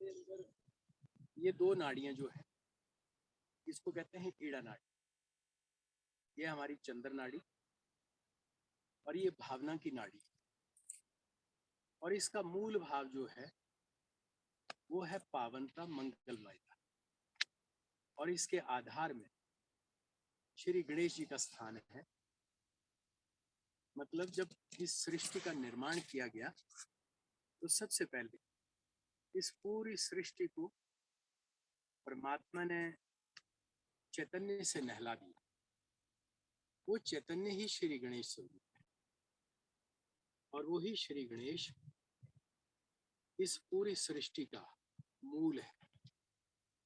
हमारे अंदर ये दो नाड़ियां जो है, इसको कहते हैं ईड़ा नाड़ी। ये हमारी चंद्र नाड़ी और ये भावना की नाड़ी। और इसका मूल भाव जो है वो है पावनता, मंगलमयता। और इसके आधार में श्री गणेश जी का स्थान है। मतलब जब इस सृष्टि का निर्माण किया गया तो सबसे पहले इस पूरी सृष्टि को परमात्मा ने चैतन्य से नहला दिया। वो चैतन्य ही श्री गणेश स्वरूप है और वो ही श्री गणेश इस पूरी सृष्टि का मूल है।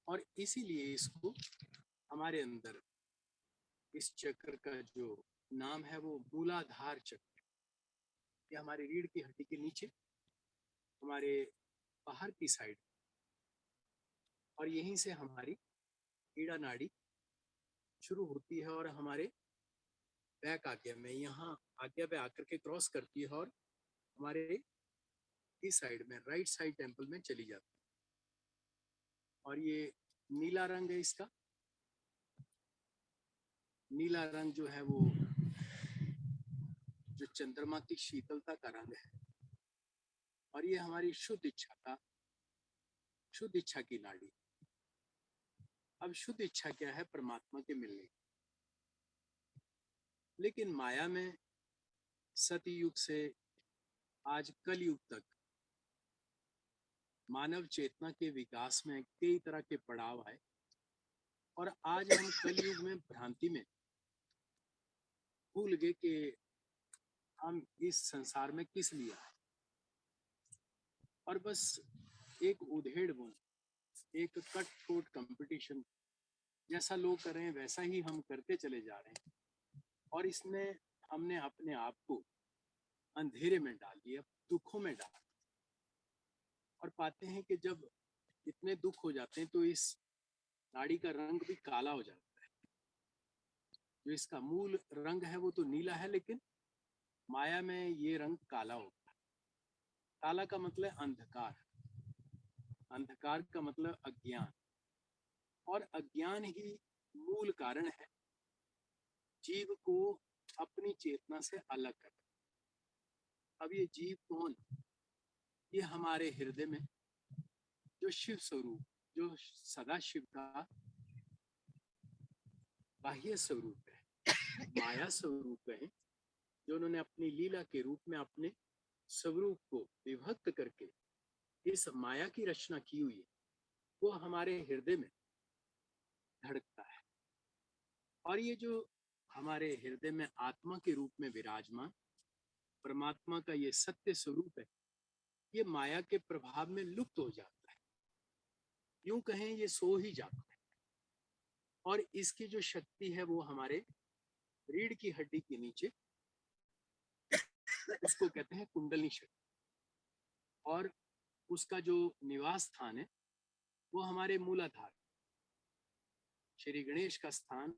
और इसीलिए इसको हमारे अंदर इस चक्र का जो नाम है वो मूलाधार चक्र। ये हमारी रीढ़ की हड्डी के नीचे हमारे बाहर की साइड, और यहीं से हमारी ईड़ा नाड़ी शुरू होती है और हमारे बैक आज्ञा में यहाँ आज्ञा पे आकर के क्रॉस करती है और हमारे इस साइड में राइट साइड टेम्पल में चली जाती है। और ये नीला रंग है इसका। नीला रंग जो है वो जो चंद्रमा की शीतलता का रंग है। और ये हमारी शुद्ध इच्छा की नाड़ी। अब शुद्ध इच्छा क्या है? परमात्मा के मिलने। लेकिन माया में सतयुग से आज कलयुग तक मानव चेतना के विकास में कई तरह के पड़ाव आए और आज हम कलयुग में भ्रांति में भूल गए कि हम इस संसार में किस लिए आए। और बस एक उधेड़बुन, एक कट थ्रोट कंपटीशन जैसा लोग कर रहे हैं वैसा ही हम करते चले जा रहे हैं। और इसमें हमने अपने आप को अंधेरे में डाल दिया, दुखों में डाल। और पाते हैं कि जब इतने दुख हो जाते हैं तो इस नाड़ी का रंग भी काला हो जाता है। जो इसका मूल रंग है वो तो नीला है, लेकिन माया में ये रंग काला होता है। काला का मतलब अंधकार, अंधकार का मतलब अज्ञान। और अज्ञान ही मूल कारण है जीव को अपनी चेतना से अलग कर। अब ये जीव कौन? ये हमारे हृदय में जो शिव स्वरूप, जो सदा शिव का बाह्य स्वरूप है, माया स्वरूप है, जो उन्होंने अपनी लीला के रूप में अपने स्वरूप को विभक्त करके इस माया की रचना की हुई है, वो हमारे हृदय में धड़कता है। और ये जो हमारे हृदय में आत्मा के रूप में विराजमान परमात्मा का ये सत्य स्वरूप है, ये माया के प्रभाव में लुप्त हो जाता है। यूं कहें ये सो ही जाता है। और इसकी जो शक्ति है वो हमारे रीढ़ की हड्डी के नीचे, उसको कहते हैं कुंडली शक्ति। और उसका जो निवास स्थान है वो हमारे मूलाधार, श्री गणेश का स्थान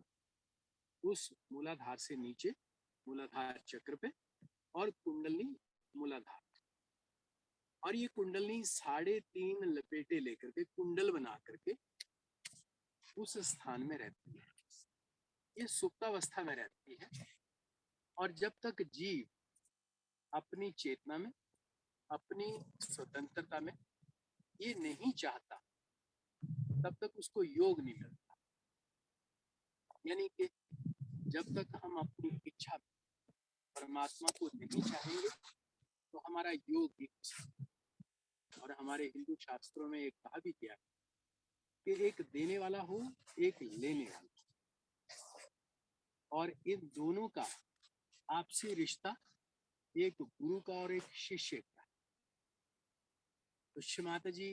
उस मूलाधार से नीचे, मूलाधार चक्र पे, और कुंडली मूलाधार। और ये कुंडली 3.5 लपेटे लेकर के कुंडल बना करके उस स्थान में रहती है। ये सुप्तावस्था में रहती है। और जब तक जीव अपनी चेतना में, अपनी स्वतंत्रता में ये नहीं चाहता, तब तक उसको योग नहीं मिलता। यानी कि जब तक हम अपनी इच्छा परमात्मा को नहीं चाहेंगे तो हमारा योग भी। और हमारे हिंदू शास्त्रों में एक कहा भी गया कि एक देने वाला हो, एक लेने वाला। और इन दोनों का आपसी रिश्ता एक गुरु का और एक शिष्य का। तो माता जी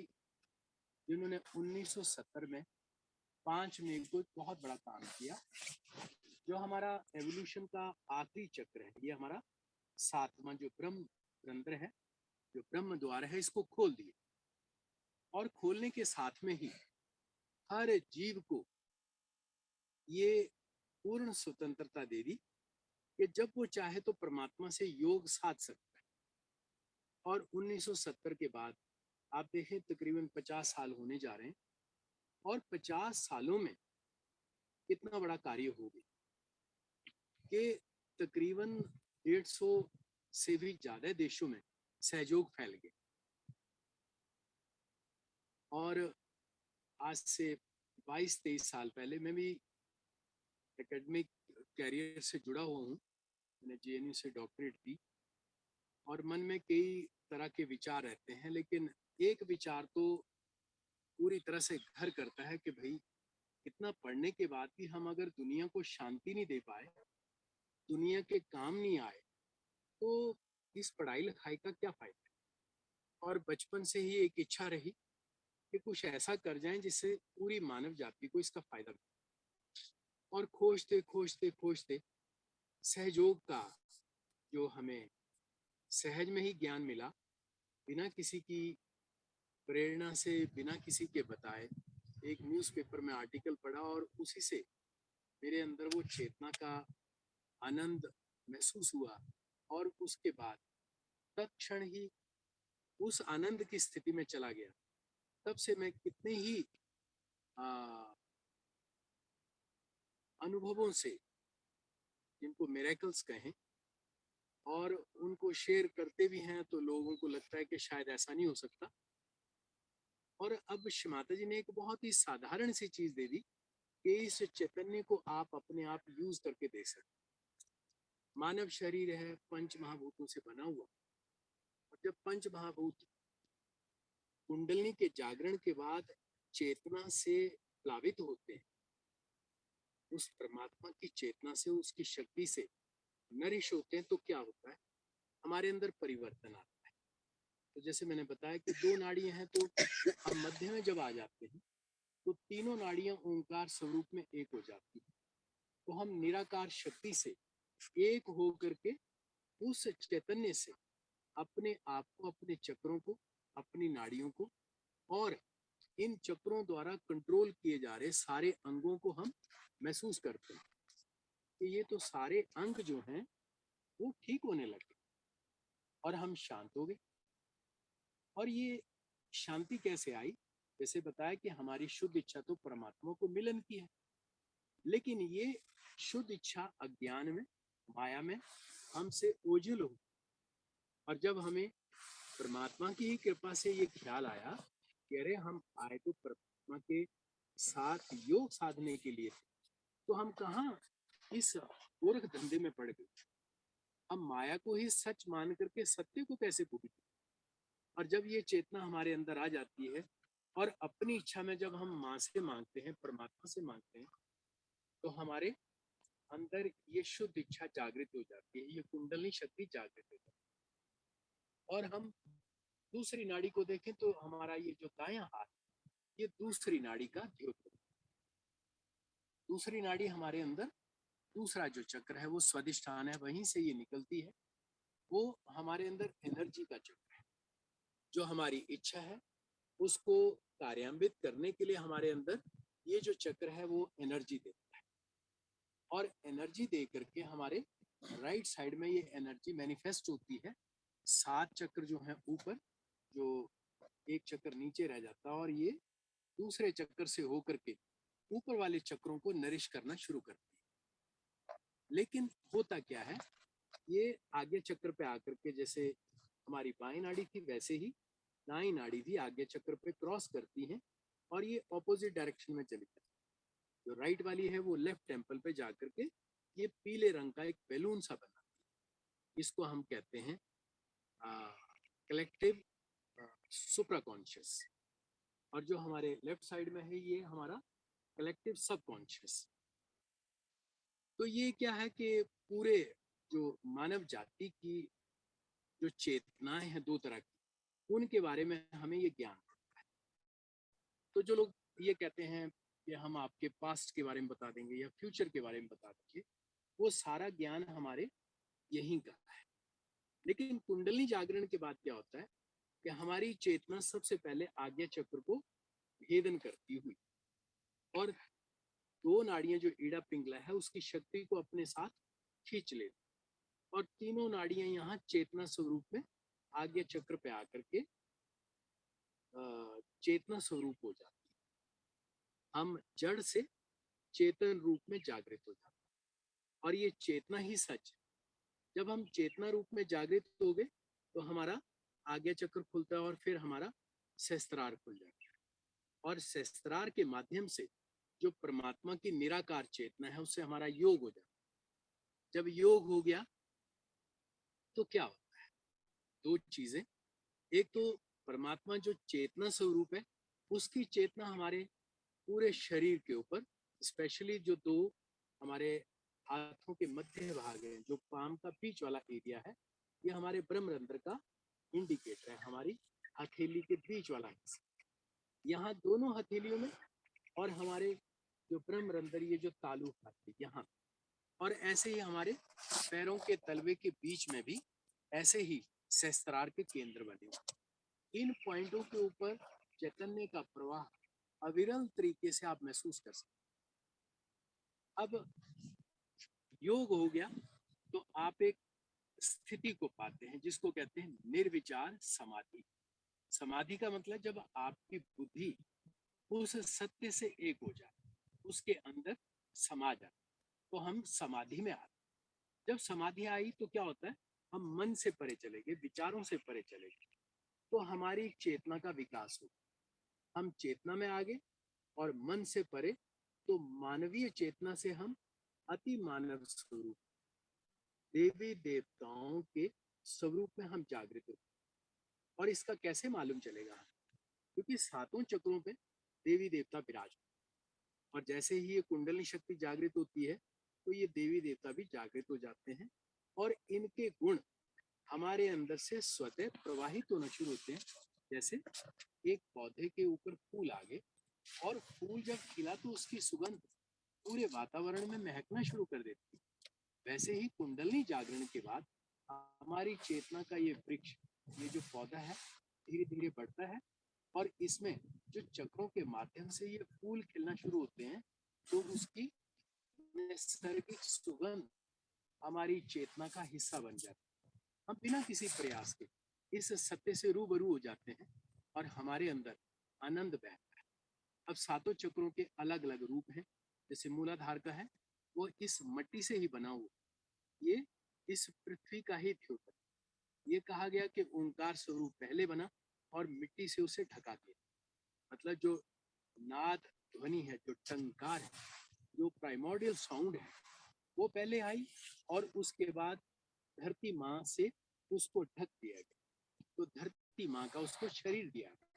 जिन्होंने 1970 में 5 मई को बहुत बड़ा काम किया, जो हमारा एवोल्यूशन का आखिरी चक्र है, ये हमारा 7वां जो ब्रह्म रंध्र है, जो ब्रह्म द्वार है, इसको खोल दिए। और खोलने के साथ में ही हर जीव को ये पूर्ण स्वतंत्रता दे दी कि जब वो चाहे तो परमात्मा से योग साध सकता है। और 1970 के बाद आप देखें तकरीबन 50 साल होने जा रहे हैं और 50 सालों में कितना बड़ा कार्य हो गया कि तकरीबन 150 से भी ज्यादा देशों में सहयोग फैल गया। और आज से 22-23 साल पहले मैं भी एकेडमिक कैरियर से जुड़ा हुआ हूँ। मैंने जेएनयू से डॉक्टरेट की और मन में कई तरह के विचार रहते हैं, लेकिन एक विचार तो पूरी तरह से घर करता है कि भाई इतना पढ़ने के बाद भी हम अगर दुनिया को शांति नहीं दे पाए, दुनिया के काम नहीं आए, तो इस पढ़ाई लिखाई का क्या फायदा। और बचपन से ही एक इच्छा रही कि कुछ ऐसा कर जाएं जिससे पूरी मानव जाति को इसका फायदा मिले। और खोजते खोजते खोजते सहयोग का जो हमें सहज में ही ज्ञान मिला, बिना किसी की प्रेरणा से, बिना किसी के बताए, एक न्यूज़पेपर में आर्टिकल पढ़ा और उसी से मेरे अंदर वो चेतना का आनंद महसूस हुआ। और उसके बाद तत्क्षण ही उस आनंद की स्थिति में चला गया। तब से मैं कितने ही अनुभवों से, जिनको मिरेकल्स कहें, और उनको शेयर करते भी हैं तो लोगों को लगता है कि शायद ऐसा नहीं हो सकता। और अब माता जी ने एक बहुत ही साधारण सी चीज दे दी कि इस चैतन्य को आप अपने आप यूज करके देख सकते। मानव शरीर है पंच महाभूतों से बना हुआ, और जब पंच महाभूत कुंडलिनी के जागरण के बाद चेतना से प्लावित होते हैं, उस परमात्मा की चेतना से, उसकी शक्ति से नरिश होते हैं, तो क्या होता है, हमारे अंदर परिवर्तन आता है। तो जैसे मैंने बताया कि 2 नाड़ियां हैं, तो हम मध्य में जब आ जाते हैं तो तीनों नाड़ियां ओंकार स्वरूप में एक हो जाती है। तो हम निराकार शक्ति से एक हो करके उस चैतन्य से अपने आप को, अपने चक्रों को, अपनी नाड़ियों को और इन चक्रों द्वारा कंट्रोल किए जा रहे सारे अंगों को हम महसूस करते हैं कि ये तो सारे अंग जो हैं वो ठीक होने लगे और हम शांत हो गए। और ये शांति कैसे आई? जैसे बताया कि हमारी शुद्ध इच्छा तो परमात्मा को मिलन की है, लेकिन ये शुद्ध इच्छा अज्ञान में, माया में हमसे ओझल हो। और जब हमें परमात्मा की ही कृपा से ये ख्याल आया कि अरे हम आए तो परमात्मा के साथ योग साधने के लिए, तो हम कहाँ इस मूर्ख धंधे में पड़ गए। हम माया को ही सच मान करके सत्य को कैसे भूल गए। और जब ये चेतना हमारे अंदर आ जाती है और अपनी इच्छा में जब हम माँ से मांगते हैं, परमात्मा से मांगते हैं, तो हमारे अंदर ये शुद्ध इच्छा जागृत हो जाती है, ये कुंडलिनी शक्ति जागृत हो जाती है। और हम दूसरी नाड़ी को देखें तो हमारा ये जो दायां हाथ, ये दूसरी नाड़ी का द्योतक। दूसरी नाड़ी हमारे अंदर, दूसरा जो चक्र है वो स्वादिष्ठान है, वहीं से ये निकलती है। वो हमारे अंदर एनर्जी का चक्र है। जो हमारी इच्छा है उसको कार्यान्वित करने के लिए हमारे अंदर ये जो चक्र है वो एनर्जी देता है। और एनर्जी दे करके हमारे राइट साइड में ये एनर्जी मैनिफेस्ट होती है। 7 चक्र जो है ऊपर, जो एक चक्र नीचे रह जाता है, और ये दूसरे चक्र से होकर के ऊपर वाले चक्रों को नरिश करना शुरू करती है। लेकिन होता क्या है, ये आगे चक्र पे आकर के, जैसे हमारी बाई नाड़ी थी वैसे ही दाई नाड़ी भी आगे चक्र पे क्रॉस करती है और ये ऑपोजिट डायरेक्शन में चली जाती है। जो राइट वाली है वो लेफ्ट टेम्पल पे जाकर के ये पीले रंग का एक बैलून सा बनाती है। इसको हम कहते हैं कलेक्टिव सुप्राकॉन्शियस। और जो हमारे लेफ्ट साइड में है ये हमारा कलेक्टिव सबकॉन्शियस। तो ये क्या है कि पूरे जो मानव जाति की जो चेतनाएं हैं 2 तरह की, उनके बारे में हमें ये ज्ञान होता है। तो जो लोग ये कहते हैं कि हम आपके पास्ट के बारे में बता देंगे या फ्यूचर के बारे में बता देंगे, वो सारा ज्ञान हमारे यहीं का है। लेकिन कुंडली जागरण के बाद क्या होता है कि हमारी चेतना सबसे पहले आज्ञा चक्र को भेदन करती हुई और 2 नाड़ियां जो ईड़ा पिंगला है उसकी शक्ति को अपने साथ खींच लेती, और तीनों नाड़ियां यहाँ चेतना स्वरूप में आज्ञा चक्र पे आकर के चेतना स्वरूप हो जाती है। हम जड़ से चेतन रूप में जागृत हो जाते हैं और ये चेतना ही सच है। जब हम चेतना रूप में जागृत हो गए तो हमारा आज्ञा चक्र खुलता है और फिर हमारा सहस्त्रार खुल जाता है और सहस्त्रार के माध्यम से जो परमात्मा की निराकार चेतना है उससे हमारा योग हो जाता है। जब योग हो गया तो क्या होता है? दो चीजें, एक तो परमात्मा जो चेतना स्वरूप है उसकी चेतना हमारे पूरे शरीर के ऊपर, स्पेशली जो दो हमारे हाथों के मध्य भाग है, जो पाम का बीच वाला एरिया है, ये हमारे ब्रह्मरंध्र का इंडिकेटर है, हमारी हथेली के बीच वाला हिस्सा। यहाँ दोनों हथेलियों में और हमारे जो ब्रह्मरंध्र, ये जो तालु है यहाँ, और ऐसे ही हमारे पैरों के तलवे के बीच में भी ऐसे ही सहस्त्रार के केंद्र बने हुए। इन पॉइंटों के ऊपर चैतन्य का प्रवाह अविरल तरीके से आप महसूस कर सकते। अब योग हो गया तो आप एक स्थिति को पाते हैं जिसको कहते हैं निर्विचार समाधि। समाधि का मतलब जब आपकी बुद्धि उस सत्य से एक हो जाए, उसके अंदर समा जाए, तो हम समाधि में आते। जब समाधि आई तो क्या होता है? हम मन से परे चले गए, विचारों से परे चले गए, तो हमारी चेतना का विकास हो। हम चेतना में आ गए और मन से परे, तो मानवीय चेतना से हम अति मानव स्वरूप, देवी देवताओं के स्वरूप में हम जागृत होते। और इसका कैसे मालूम चलेगा? क्योंकि सातों चक्रों पे देवी देवता विराज, और जैसे ही ये कुंडली शक्ति जागृत होती है तो ये देवी देवता भी जागृत हो जाते हैं और इनके गुण हमारे अंदर से स्वतः प्रवाहित होना शुरू होते हैं। जैसे एक पौधे के ऊपर फूल आ गए और फूल जब खिला तो उसकी सुगंध पूरे वातावरण में महकना शुरू कर देती है। वैसे ही कुंडली जागरण के बाद हमारी चेतना का ये वृक्ष, ये जो पौधा है, धीरे धीरे बढ़ता है और इसमें जो चक्रों के माध्यम से ये फूल खिलना शुरू होते हैं तो उसकी नैसर्गिक सुगंध हमारी चेतना का हिस्सा बन जाती है। हम बिना किसी प्रयास के इस सत्य से रूबरू हो जाते हैं और हमारे अंदर आनंद बहता है। अब सातों चक्रों के अलग अलग रूप हैं। जैसे मूलाधार का है, वो इस मट्टी से ही बना हुआ, ये इस पृथ्वी का ही द्योतक। ये कहा गया कि ओंकार स्वरूप पहले बना और मिट्टी से उसे ढका दिया। मतलब जो नाद ध्वनि है, जो टंकार है, जो प्राइमोर्डियल साउंड है, वो पहले आई और उसके बाद धरती माँ से उसको ढक दिया गया, तो धरती माँ का उसको शरीर दिया गया।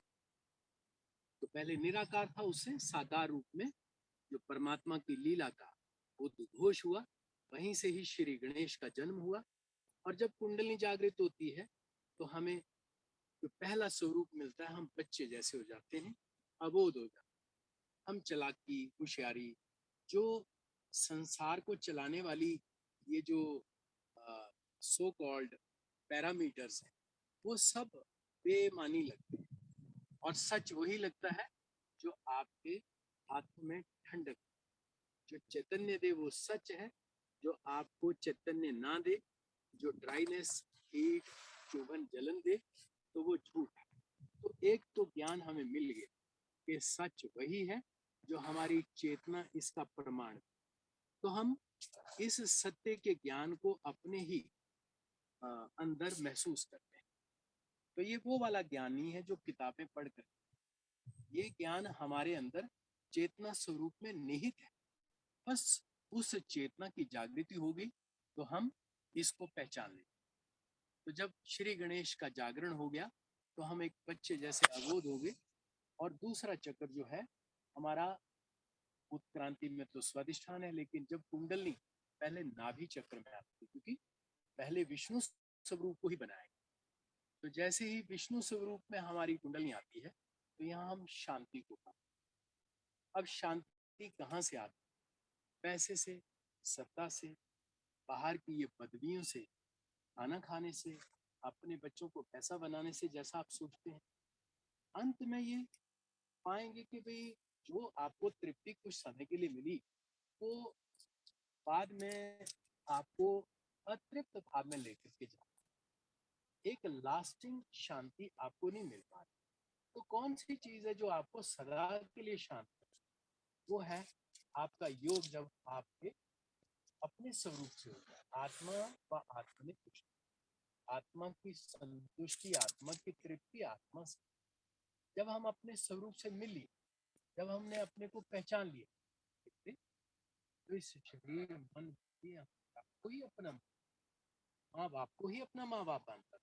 तो पहले निराकार था, उससे साकार रूप में जो परमात्मा की लीला का उद्घोष हुआ, वहीं से ही श्री गणेश का जन्म हुआ। और जब कुंडली जागृत होती है तो हमें जो पहला स्वरूप मिलता है, हम बच्चे जैसे हो जाते हैं, अबोध हो जाते हैं। हम चालाकी, होशियारी, जो संसार को चलाने वाली ये जो सो कॉल्ड पैरामीटर्स हैं, वो सब बेमानी लगते हैं और सच वही लगता है जो आपके हाथों में ठंडक। जो चैतन्य दे वो सच है, जो आपको चैतन्य ना दे, जो ड्राइनेस, हीट, चुभन, जलन दे, तो वो झूठ है। तो एक तो ज्ञान हमें मिल गया कि सच वही है जो हमारी चेतना इसका प्रमाण है। तो हम इस सत्य के ज्ञान को अपने ही अंदर महसूस करते हैं। तो ये वो वाला ज्ञान नहीं है जो किताबें पढ़कर, ये ज्ञान हमारे अंदर चेतना स्वरूप में निहित है। बस उस चेतना की जागृति हो गई तो हम इसको पहचान लें। तो जब श्री गणेश का जागरण हो गया तो हम एक बच्चे जैसे अबोध हो गए। और दूसरा चक्र जो है हमारा, उत्क्रांति में तो स्वादिष्ठान है, लेकिन जब कुंडली पहले नाभि चक्र में आती है, क्योंकि पहले विष्णु स्वरूप को ही बनाया। तो जैसे ही विष्णु स्वरूप में हमारी कुंडली आती है तो यहाँ हम शांति को पाते। अब शांति कहाँ से आती? पैसे से, सत्ता से, बाहर की ये पदवियों से, खाना खाने से, अपने बच्चों को पैसा बनाने से, जैसा आप सोचते हैं। अंत में ये पाएंगे कि भाई जो आपको तृप्ति कुछ समय के लिए मिली, वो बाद में आपको अतृप्त भाव में लेकर के जाए। एक लास्टिंग शांति आपको नहीं मिल पा रही। तो कौन सी चीज है जो आपको सदा के लिए शांत करे? वो है आपका योग, जब आपके अपने स्वरूप से होता है, आत्मा व आत्मा में कुछ, आत्मा की संतुष्टि, आत्मा की तृप्ति आत्मा से। जब हम अपने स्वरूप से मिल लिए, जब हमने अपने को पहचान लिया, तो इस शरीर मन बुद्धि आपको ही अपना माँ बाप को ही अपना माँ बाप मानता,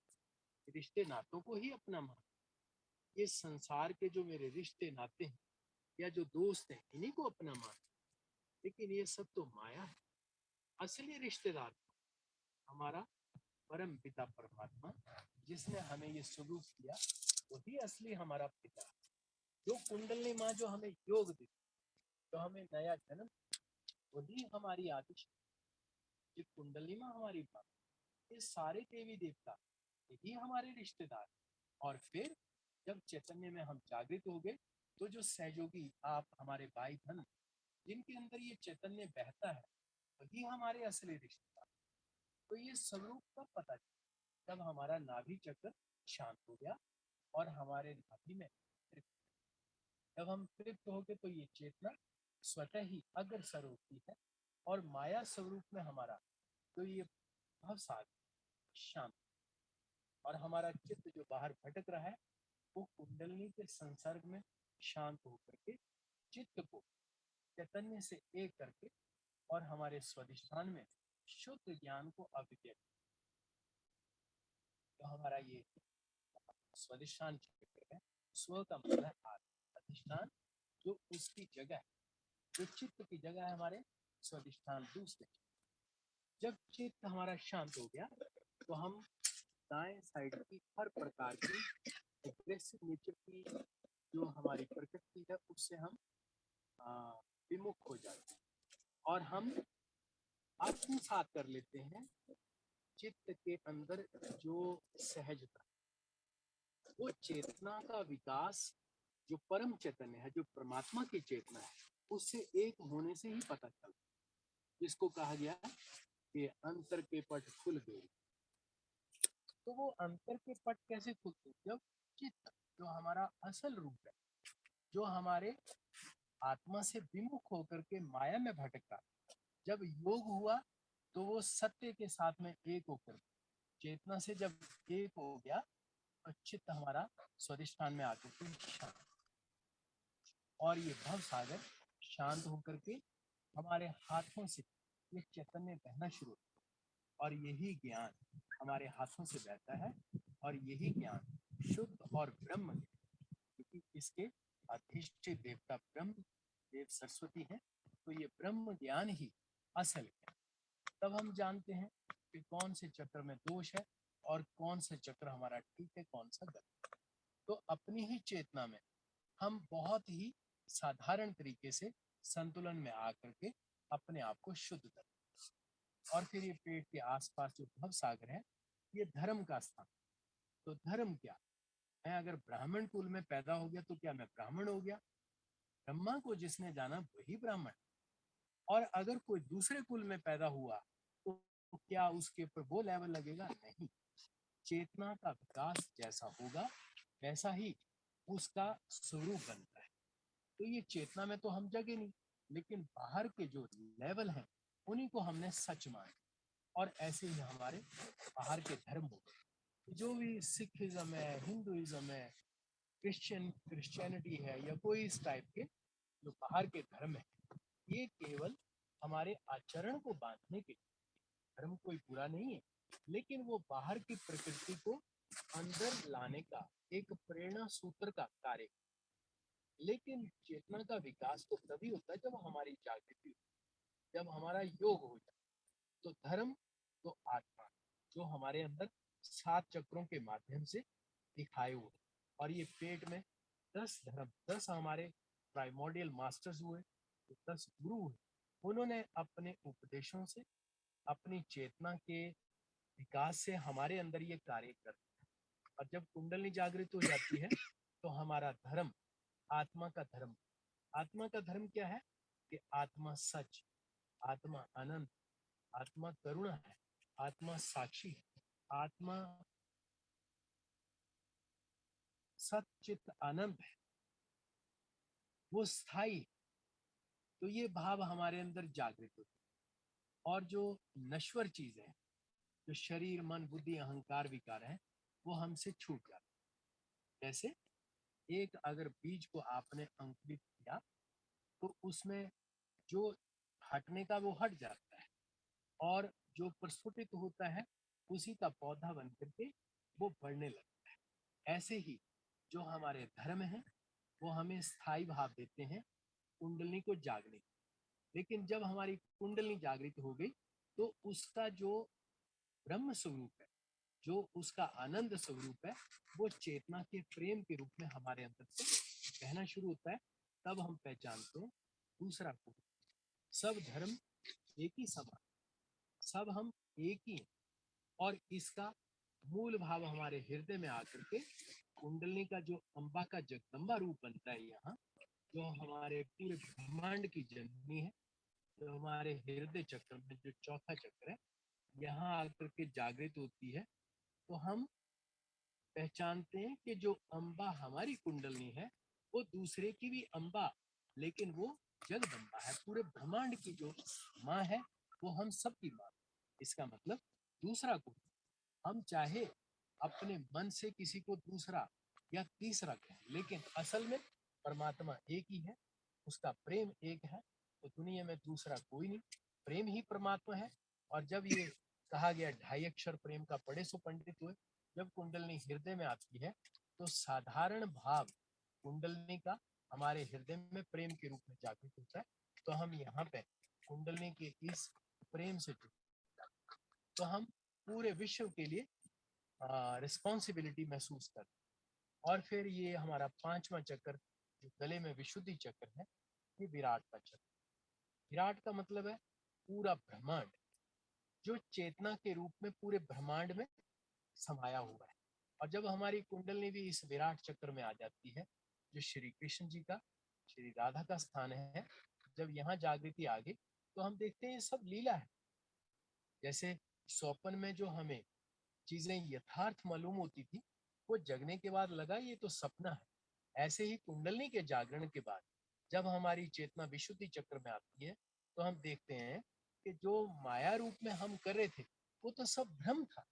रिश्ते नातों को ही अपना माँ, ये संसार के जो मेरे रिश्ते नाते हैं या जो दोस्त हैं इन्हीं को अपना मान। लेकिन ये सब तो माया है। असली रिश्तेदार हमारा परम पिता परमात्मा, जिसने हमें ये स्वरूप दिया, वही असली हमारा पिता। जो कुंडली माँ जो हमें योग देती, जो हमें नया जन्म, वही हमारी आदि, ये कुंडली माँ हमारी माँ। ये सारे देवी देवता यही हमारे रिश्तेदार। और फिर जब चैतन्य में हम जागृत हो गए, तो जो सहयोगी आप हमारे भाई बहन, जिनके अंदर ये चैतन्य बहता है, वही हमारे असली रिश्तेदार। तो ये स्वरूप कब पता चला? जब हमारा नाभि चक्र शांत हो गया और हमारे नाभि में तृप्त। जब हम तृप्त हो गए तो ये चेतना स्वतः ही अग्रसर होती है और माया स्वरूप में हमारा तो ये भाव सागर शांत, और हमारा चित्त जो बाहर भटक रहा है, वो कुंडलनी के संसर्ग में शांत होकर के चित्त को चैतन्य से एक करके और हमारे स्वाधिष्ठान में शुद्ध ज्ञान को अभिव्यक्त। तो हमारा ये स्वाधिष्ठान चक्र है। स्व का मतलब है आत्मा, अधिष्ठान जो उसकी जगह है, जो चित्त की जगह है हमारे स्वाधिष्ठान दूसरे। जब चित्त हमारा शांत हो गया, तो हम दाएं साइड की हर प्रकार की एग्रेसिव नेचर की जो हमारी प्रकृति है, उससे हम विमुख हो जाते हैं और हम आत्मसात कर लेते हैं चित्त के अंदर जो सहजता, वो चेतना का विकास जो परम चैतन्य है, जो परमात्मा की चेतना है, उससे एक होने से ही पता चलता है। जिसको कहा गया कि अंतर के पट खुल गए। तो वो अंतर के पट कैसे खुलते? जब चित्त जो हमारा असल रूप है, जो हमारे आत्मा से विमुख होकर के माया में भटकता, जब योग हुआ तो वो सत्य के साथ में एक होकर चेतना से जब एक हो गया, तो चित्त हमारा स्वाधिष्ठान में आकर के शांत, और ये भव सागर शांत होकर के हमारे हाथों से ये चैतन्य बहना शुरू होता है। और यही ज्ञान हमारे हाथों से बहता है, और यही ज्ञान शुद्ध और ब्रह्म है, क्योंकि इसके अधिष्ठित देवता ब्रह्म देव सरस्वती है। तो ये ब्रह्म ज्ञान ही असल है। तब हम जानते हैं कि कौन से चक्र में दोष है और कौन से चक्र हमारा ठीक है, कौन सा गलत है। तो अपनी ही चेतना में हम बहुत ही साधारण तरीके से संतुलन में आकर के अपने आप को शुद्ध कर, और फिर ये पेट के आसपास जो भव सागर है, ये धर्म का स्थान। तो धर्म क्या? मैं अगर ब्राह्मण कुल में पैदा हो गया तो क्या मैं ब्राह्मण हो गया? ब्रह्मा को जिसने जाना वही ब्राह्मण। और अगर कोई दूसरे कुल में पैदा हुआ तो क्या उसके ऊपर वो लेवल लगेगा? नहीं। चेतना का विकास जैसा होगा वैसा ही उसका स्वरूप बनता है। तो ये चेतना में तो हम जगे नहीं, लेकिन बाहर के जो लेवल हैं उन्हीं को हमने सच माना, और ऐसे ही हमारे बाहर के धर्म हो गए। जो भी सिखिज्म है, हिंदुइज्म है, क्रिश्चियनिटी है, या कोई इस टाइप के जो बाहर के धर्म है, ये केवल हमारे आचरण को बांधने के लिए। धर्म कोई बुरा नहीं है, लेकिन वो बाहर की प्रकृति को अंदर लाने का एक प्रेरणा सूत्र का कार्य। लेकिन चेतना का विकास तो तभी होता है जब हमारी जागृति, जब हमारा योग हो जाए। तो धर्म तो आत्मा जो हमारे अंदर 7 चक्रों के माध्यम से दिखाए हुए, और ये पेट में 10 धर्म, 10 हमारे प्राइमोर्डियल मास्टर्स हुए, 10 गुरु हुए। उन्होंने अपने उपदेशों से, अपनी चेतना के विकास से हमारे अंदर ये कार्य करते हैं। और जब कुंडली जागृत हो जाती है, तो हमारा धर्म आत्मा का धर्म। आत्मा का धर्म क्या है? कि आत्मा सच, आत्मा अनंत, आत्मा करुणा है, आत्मा साक्षी है, आत्मा सच्चित आनंद है, वो स्थायी। तो ये भाव हमारे अंदर जागृत होते हैं। और जो नश्वर चीजें हैं, जो शरीर मन बुद्धि अहंकार विकार है, वो हमसे छूट जाते हैं। जैसे एक अगर बीज को आपने अंकुरित किया तो उसमें जो हटने का वो हट जाता है, और जो प्रस्फुटित होता है उसी का पौधा बन करके वो बढ़ने लगता है। ऐसे ही जो हमारे धर्म है वो हमें स्थायी भाव देते हैं कुंडली को जागने। लेकिन जब हमारी कुंडली जागृत हो गई तो उसका जो ब्रह्म स्वरूप है, जो उसका आनंद स्वरूप है, वो चेतना के प्रेम के रूप में हमारे अंदर से बहना शुरू होता है। तब हम पहचानते हैं दूसरा को। सब धर्म एक ही समान, सब हम एक ही हैं। और इसका मूल भाव हमारे हृदय में आकर के कुंडली का जो अंबा का जगदम्बा रूप बनता है यहाँ, जो हमारे पूरे ब्रह्मांड की जननी है, जो हमारे हृदय चक्र में जो चौथा चक्र है, यहाँ आकर के जागृत होती है। तो हम पहचानते हैं कि जो अंबा हमारी कुंडली है वो दूसरे की भी अंबा, लेकिन वो जगदम्बा है, पूरे ब्रह्मांड की जो माँ है वो हम सब की माँ। इसका मतलब दूसरा को हम चाहे अपने मन से किसी को दूसरा या तीसरा कहें, लेकिन असल में परमात्मा एक ही है, उसका प्रेम एक है। तो दुनिया में दूसरा कोई नहीं, प्रेम ही परमात्मा है। और जब ये कहा गया ढाई अक्षर प्रेम का पढ़े सो पंडित हुए, जब कुंडलनी हृदय में आती है तो साधारण भाव कुंडलनी का हमारे हृदय में प्रेम के रूप में जागृत होता है। तो हम यहाँ पे कुंडलनी के इस प्रेम से जुड़े, तो हम पूरे विश्व के लिए रिस्पॉन्सिबिलिटी महसूस करते हैं। और फिर ये हमारा पांचवा चक्र जो गले में विशुद्धि चक्र है, ये विराट का चक्र। विराट का मतलब है पूरा ब्रह्मांड, जो चेतना के रूप में पूरे ब्रह्मांड में समाया हुआ है। और जब हमारी कुंडली भी इस विराट चक्र में आ जाती है, जो श्री कृष्ण जी का, श्री राधा का स्थान है, जब यहाँ जागृति आ गई तो हम देखते हैं सब लीला है। जैसे स्वप्न में जो हमें चीजें यथार्थ मालूम होती थी, वो जगने के बाद लगा ये तो सपना है। ऐसे ही कुंडलनी के जागरण के बाद जब हमारी चेतना विशुद्धि चक्र में आती है तो हम देखते हैं कि जो माया रूप में हम कर रहे थे वो तो सब भ्रम था,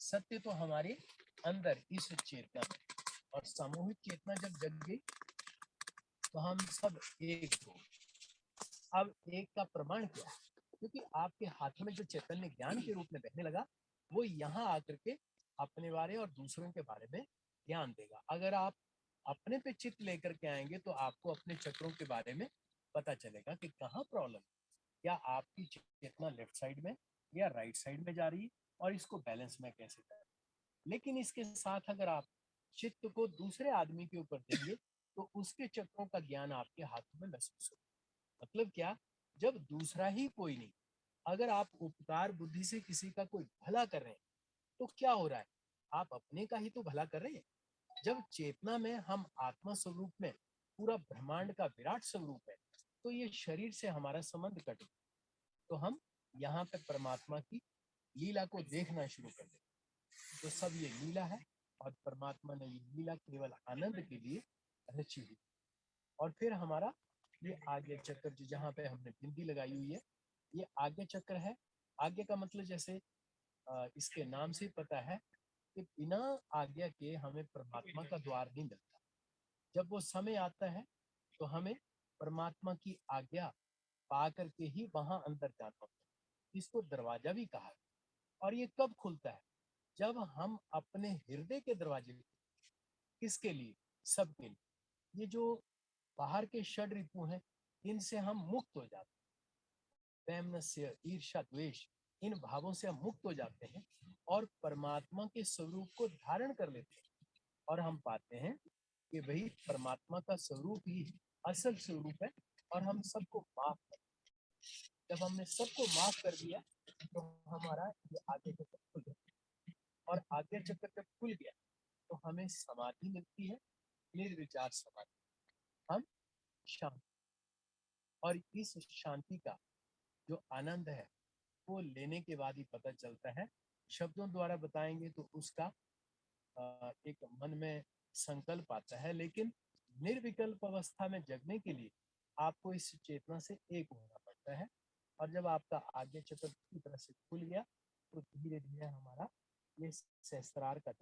सत्य तो हमारे अंदर इस चेतना में। और सामूहिक चेतना जब जग गई तो हम सब एक हो। अब एक का प्रमाण क्या है? क्योंकि आपके हाथ में जो चैतन्य ज्ञान के रूप में बहने लगा, वो यहाँ आकर के अपने बारे और दूसरों के बारे में ज्ञान देगा। अगर आप अपने पे चित्त लेकर के आएंगे तो आपको अपने चक्रों के बारे में पता चलेगा कि कहाँ प्रॉब्लम, या आपकी चेतना लेफ्ट साइड में या राइट साइड में जा रही है, और इसको बैलेंस में कैसे करें। लेकिन इसके साथ अगर आप चित्त को दूसरे आदमी के ऊपर देंगे तो उसके चक्रों का ज्ञान आपके हाथों में महसूस होगा। मतलब क्या? जब दूसरा ही कोई नहीं, अगर आप उपकार बुद्धि से किसी का कोई भला कर रहे हैं तो क्या हो रहा है? आप अपने का ही तो भला कर रहे हैं। जब चेतना में हम आत्मा स्वरूप में पूरा ब्रह्मांड का विराट स्वरूप है तो ये शरीर से हमारा संबंध कटे, तो हम यहाँ पे परमात्मा की लीला को देखना शुरू कर देते। तो सब ये लीला है, और परमात्मा ने ये लीला केवल आनंद के लिए रची हुई। और फिर हमारा ये आज्ञा चक्र, जो जहाँ पे हमने बिंदी लगाई हुई है, ये आज्ञा चक्र है। आज्ञा का मतलब जैसे इसके नाम से पता है कि बिना आज्ञा के हमें परमात्मा का द्वार नहीं मिलता। जब वो समय आता है तो हमें परमात्मा की आज्ञा पा करके ही वहां अंदर जाना होता है। इसको दरवाजा भी कहा है। और ये कब खुलता है? जब हम अपने हृदय के दरवाजे, किसके लिए? सबके लिए। ये जो बाहर के षड ऋतु हैं, इनसे हम मुक्त हो जाते हैं। वैमनस्य, ईर्ष्या, द्वेष, इन भावों से हम मुक्त हो जाते हैं और परमात्मा के स्वरूप को धारण कर लेते हैं। और हम पाते हैं कि वही परमात्मा का स्वरूप ही असल स्वरूप है, और हम सबको माफ कर। जब हमने सबको माफ कर दिया तो हमारा ये आगे चक्कर खुल गया। और आगे चक्कर जब खुल गया तो हमें समाधि मिलती है, निर्विचार समाधि। हम शांत, और इस शांति का जो आनंद है वो लेने के बाद ही पता चलता है। शब्दों द्वारा बताएंगे तो उसका एक मन में संकल्प आता है, लेकिन निर्विकल्प अवस्था में जगने के लिए आपको इस चेतना से एक होना पड़ता है। और जब आपका आज्ञा चक्र पूरी तरह से खुल गया तो धीरे धीरे हमारा ये सहस्त्रार का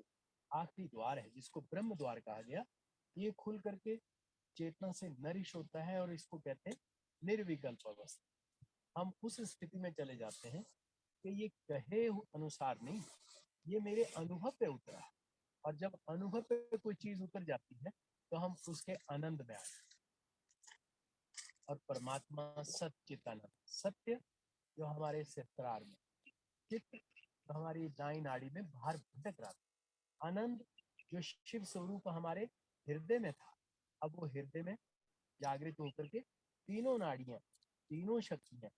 आखिरी द्वार है, जिसको ब्रह्म द्वार कहा गया, ये खुल करके चेतना से नरिश होता है और इसको कहते हैं निर्विकल्प अवस्था। हम उस स्थिति में चले जाते हैं कि ये कहे अनुसार नहीं, ये मेरे अनुभव पे उतरा है। और जब अनुभव पे कोई चीज उतर जाती है तो हम उसके आनंद में आ जाते हैं। और परमात्मा सच्चिदानंद, सत्य जो हमारे सहस्त्रार में, चित्त जो हमारी दाई नाड़ी में बाहर भटक रहा था, आनंद जो शिव स्वरूप हमारे हृदय में था, अब वो हृदय में जागृत होकर के तीनों नाड़ियां, तीनों शक्तियां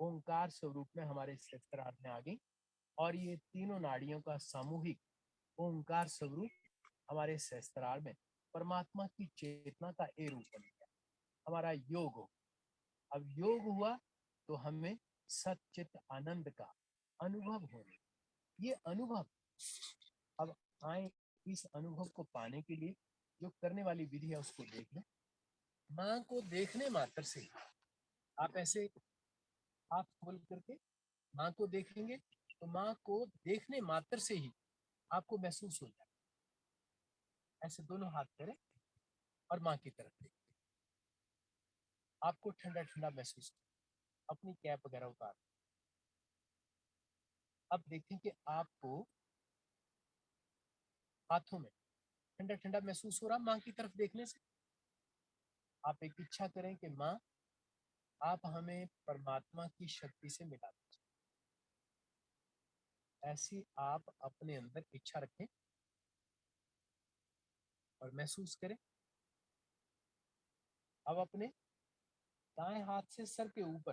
ओंकार स्वरूप में हमारे सहस्त्रार में आ गई। और ये तीनों नाड़ियों का सामूहिक ओंकार स्वरूप हमारे सहस्त्रार में परमात्मा की चेतना का ए रूप बन गया, हमारा योग हो। अब योग हुआ तो हमें सच्चित आनंद का अनुभव होने, ये अनुभव अब आए। इस अनुभव को पाने के लिए जो करने वाली विधि है उसको देख लें। माँ को देखने मात्र से आप ऐसे आप खोल करके माँ को देखेंगे तो माँ को देखने मात्र से ही आपको महसूस हो जाए। ऐसे दोनों हाथ करें और माँ की तरफ देखें, आपको ठंडा ठंडा महसूस हो। अपनी कैप वगैरह उतार, अब देखें कि आपको हाथों में ठंडा ठंडा महसूस हो रहा माँ की तरफ देखने से। आप एक इच्छा करें कि माँ आप हमें परमात्मा की शक्ति से मिला दीजिए। ऐसी आप अपने अंदर इच्छा रखें और महसूस करें। अब अपने दाएं हाथ से सर के ऊपर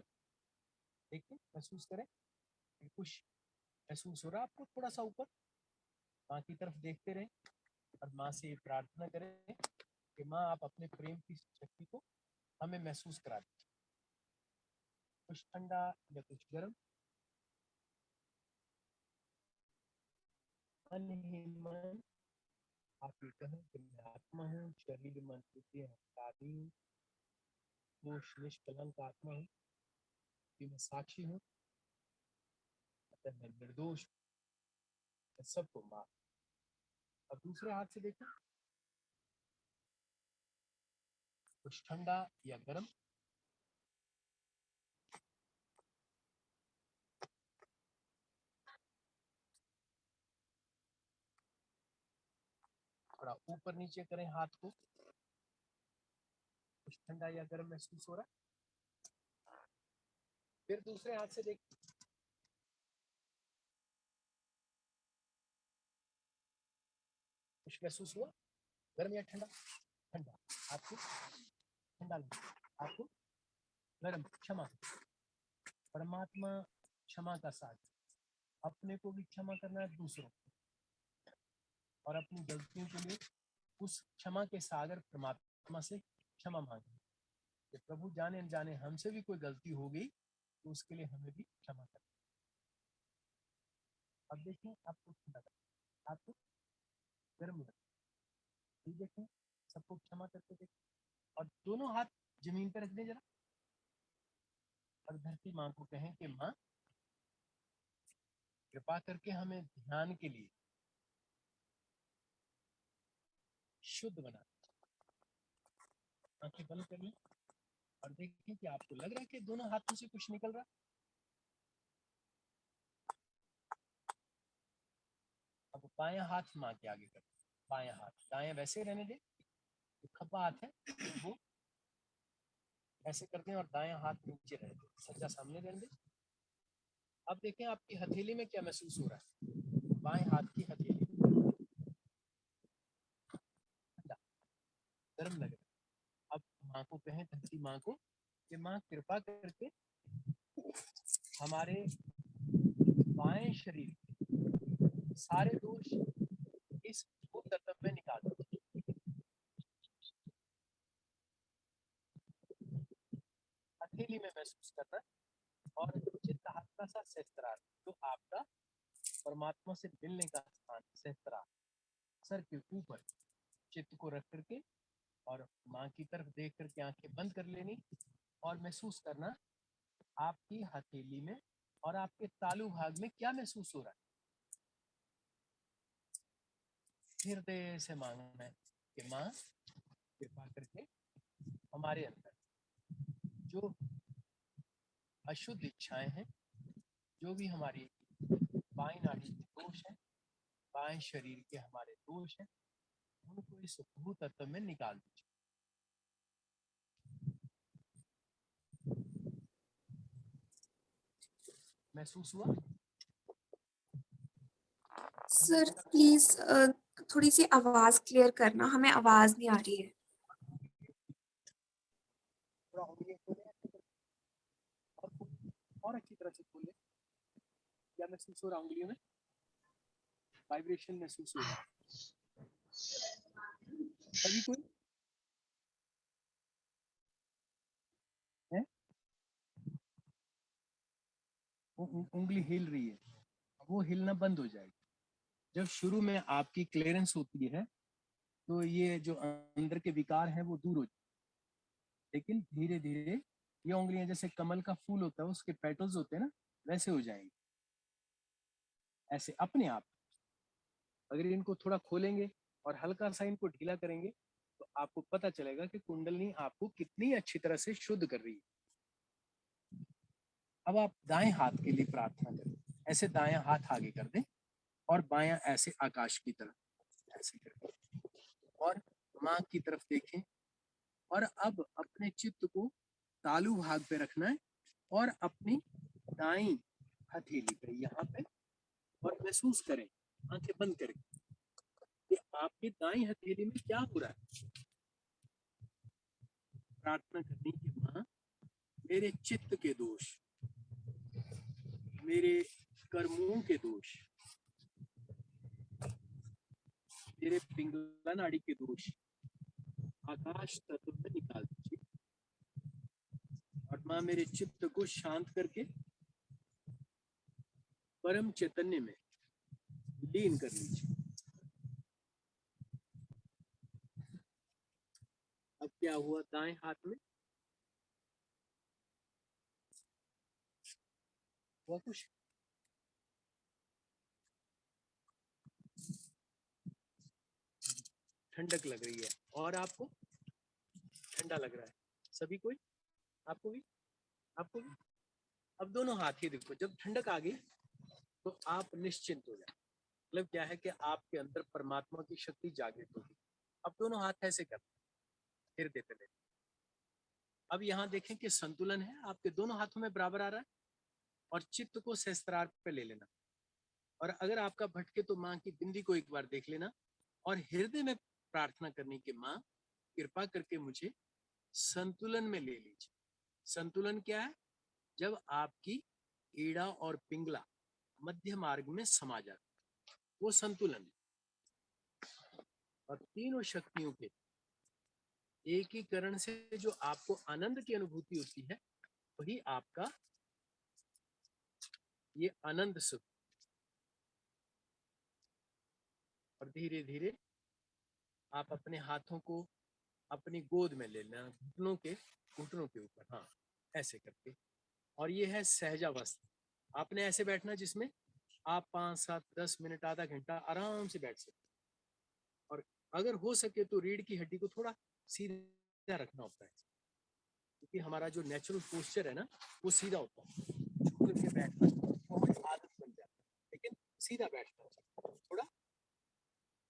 देखिए, महसूस करें कुछ महसूस हो रहा है आपको थोड़ा सा ऊपर। माँ की तरफ देखते रहें और माँ से ये प्रार्थना करें कि माँ आप अपने प्रेम की शक्ति को हमें महसूस करा दीजिए, कुछ ठंडा या कुछ गर्म। मन ही मन आप ये कहें कि मैं आत्मा हूँ, शरीर मन बुद्धि अहंकारी हूँ, दोष निष्कलंक आत्मा हूँ, कि मैं साक्षी हूँ, अतः मैं निर्दोष, मैं सबको माफ। अब दूसरे हाथ से देखो, कुछ ठंडा या गर्म। थोड़ा ऊपर नीचे करें हाथ को, कुछ ठंडा या गर्म महसूस हो रहा है। फिर दूसरे हाथ से देखिए, कुछ महसूस हुआ गर्म या ठंडा? ठंडा आपको, ठंडा लगा आपको, गर्म। क्षमा, परमात्मा क्षमा का साथ, अपने को भी क्षमा करना है, दूसरों को, और अपनी गलतियों के लिए उस क्षमा के सागर परमात्मा से क्षमा मांगे कि प्रभु जाने अनजाने हमसे भी कोई गलती हो गई तो उसके लिए हमें भी क्षमा करना। अब देखें आपको ठंडा लगा, आपको गर्म लगा, ये देखें, सबको क्षमा करके देखें। और दोनों हाथ जमीन पर रख दें जरा, और धरती माँ को कहें कि माँ कृपा करके हमें ध्यान के लिए शुद्ध बना। आंखें बंद कर लें और देखें कि आपको लग रहा है कि दोनों हाथों से कुछ निकल रहा। अब बायां हाथ माँ के आगे कर, बायां हाथ, दाएं वैसे रहने दें, तो खब्बा हाथ है वो ऐसे कर दें और दायां हाथ नीचे रहने दें, सज्जा सामने रहने दें। अब देखें आपकी हथेली में क्या महसूस हो रहा है, बाएं हाथ की हथेली गर्म लग रहा है। अब माँ को कहें, धरती माँ को, कि माँ कृपा करके हमारे बाएं शरीर सारे दोष इस भूत तत्व में निकाल दो। हथेली में महसूस करना और चित्त हल्का सा सहस्त्रार, जो आपका परमात्मा से मिलने का स्थान सहस्त्रार, सर के ऊपर चित्त को रख करके और माँ की तरफ देख करके आंखें बंद कर लेनी और महसूस करना आपकी हथेली में और आपके तालू भाग में क्या महसूस हो रहा है। हृदय से मांगना है कि माँ कृपा करके हमारे अंदर जो अशुद्ध इच्छाएं हैं, जो भी हमारी बाएं नाड़ी के दोष है, बाएं शरीर के हमारे दोष हैं, उनको इस भू तत्व में निकाल दीजिए। महसूस हुआ? सर प्लीज थोड़ी सी आवाज क्लियर करना, हमें आवाज नहीं आ रही है। थोड़ा उंगलियां खोले और अच्छी तरह से खोले। क्या महसूस हो रहा है उंगलियों में? वाइब्रेशन महसूस हो रहा है सभी कोई है? उंगली हिल रही है, वो हिलना बंद हो जाएगी। जब शुरू में आपकी क्लियरेंस होती है तो ये जो अंदर के विकार हैं वो दूर हो जाते हैं, लेकिन धीरे धीरे ये उंगलियां जैसे कमल का फूल होता है उसके पेटल्स होते हैं ना, वैसे हो जाएंगे ऐसे अपने आप। अगर इनको थोड़ा खोलेंगे और हल्का सा इनको ढीला करेंगे तो आपको पता चलेगा कि कुंडलनी आपको कितनी अच्छी तरह से शुद्ध कर रही है। अब आप दाएं हाथ के लिए प्रार्थना करें। ऐसे दायां हाथ आगे कर दें और बायां ऐसे आकाश की तरफ ऐसे करें और माँ की तरफ देखें और अब अपने चित्त को तालू भाग पे रखना है और अपनी दाईं हथेली पे यहाँ पे और महसूस करें आंखें बंद करें कि आपकी दाईं हथेली में क्या हो रहा है। प्रार्थना करनी कि माँ मेरे चित्त के दोष, मेरे कर्मों के दोष, मेरे पिंगला नाड़ी के दोष आकाश तत्व में निकाल दीजिए और माँ मेरे चित्त को शांत करके परम चैतन्य में लीन कर लीजिए। अब क्या हुआ दाएं हाथ में? हुआ कुछ? ठंडक लग रही है और आपको ठंडा लग रहा है सभी कोई? आपको भी? आपको भी? अब दोनों हाथ ही देखो, जब ठंडक आ गई तो आप निश्चिंत हो जाए। मतलब क्या है कि आपके अंदर परमात्मा की शक्ति जागृत होगी। अब दोनों हाथ ऐसे कर हृदय पे ले। अब यहाँ देखें कि संतुलन है, आपके दोनों हाथों में बराबर आ रहा है और चित्त को सहस्त्रार पे ले लेना। और अगर आपका भटके तो माँ की बिंदी को एक बार देख लेना और हृदय में प्रार्थना करनी कि माँ कृपा करके मुझे संतुलन में ले लीजिए। संतुलन क्या है? जब आपकी ईड़ा और पिंगला मध्य मार्ग में समा जाता, वो संतुलन है। और तीनों शक्तियों के एकीकरण से जो आपको आनंद की अनुभूति होती है वही आपका ये आनंद सुख। और धीरे धीरे आप अपने हाथों को अपनी गोद में ले लेना, घुटनों के ऊपर, हाँ ऐसे करके। और ये है सहजावस्था। आपने ऐसे बैठना जिसमें आप 5, 7, 10 मिनट, आधा घंटा आराम से बैठ सकते। और अगर हो सके तो रीढ़ की हड्डी को थोड़ा सीधा रखना होता है, क्योंकि हमारा जो नेचुरल पोस्चर है ना वो सीधा होता है। झुक के बैठना वो हमारी आदत बन जाती है, लेकिन सीधा बैठना चाहिए। थोड़ा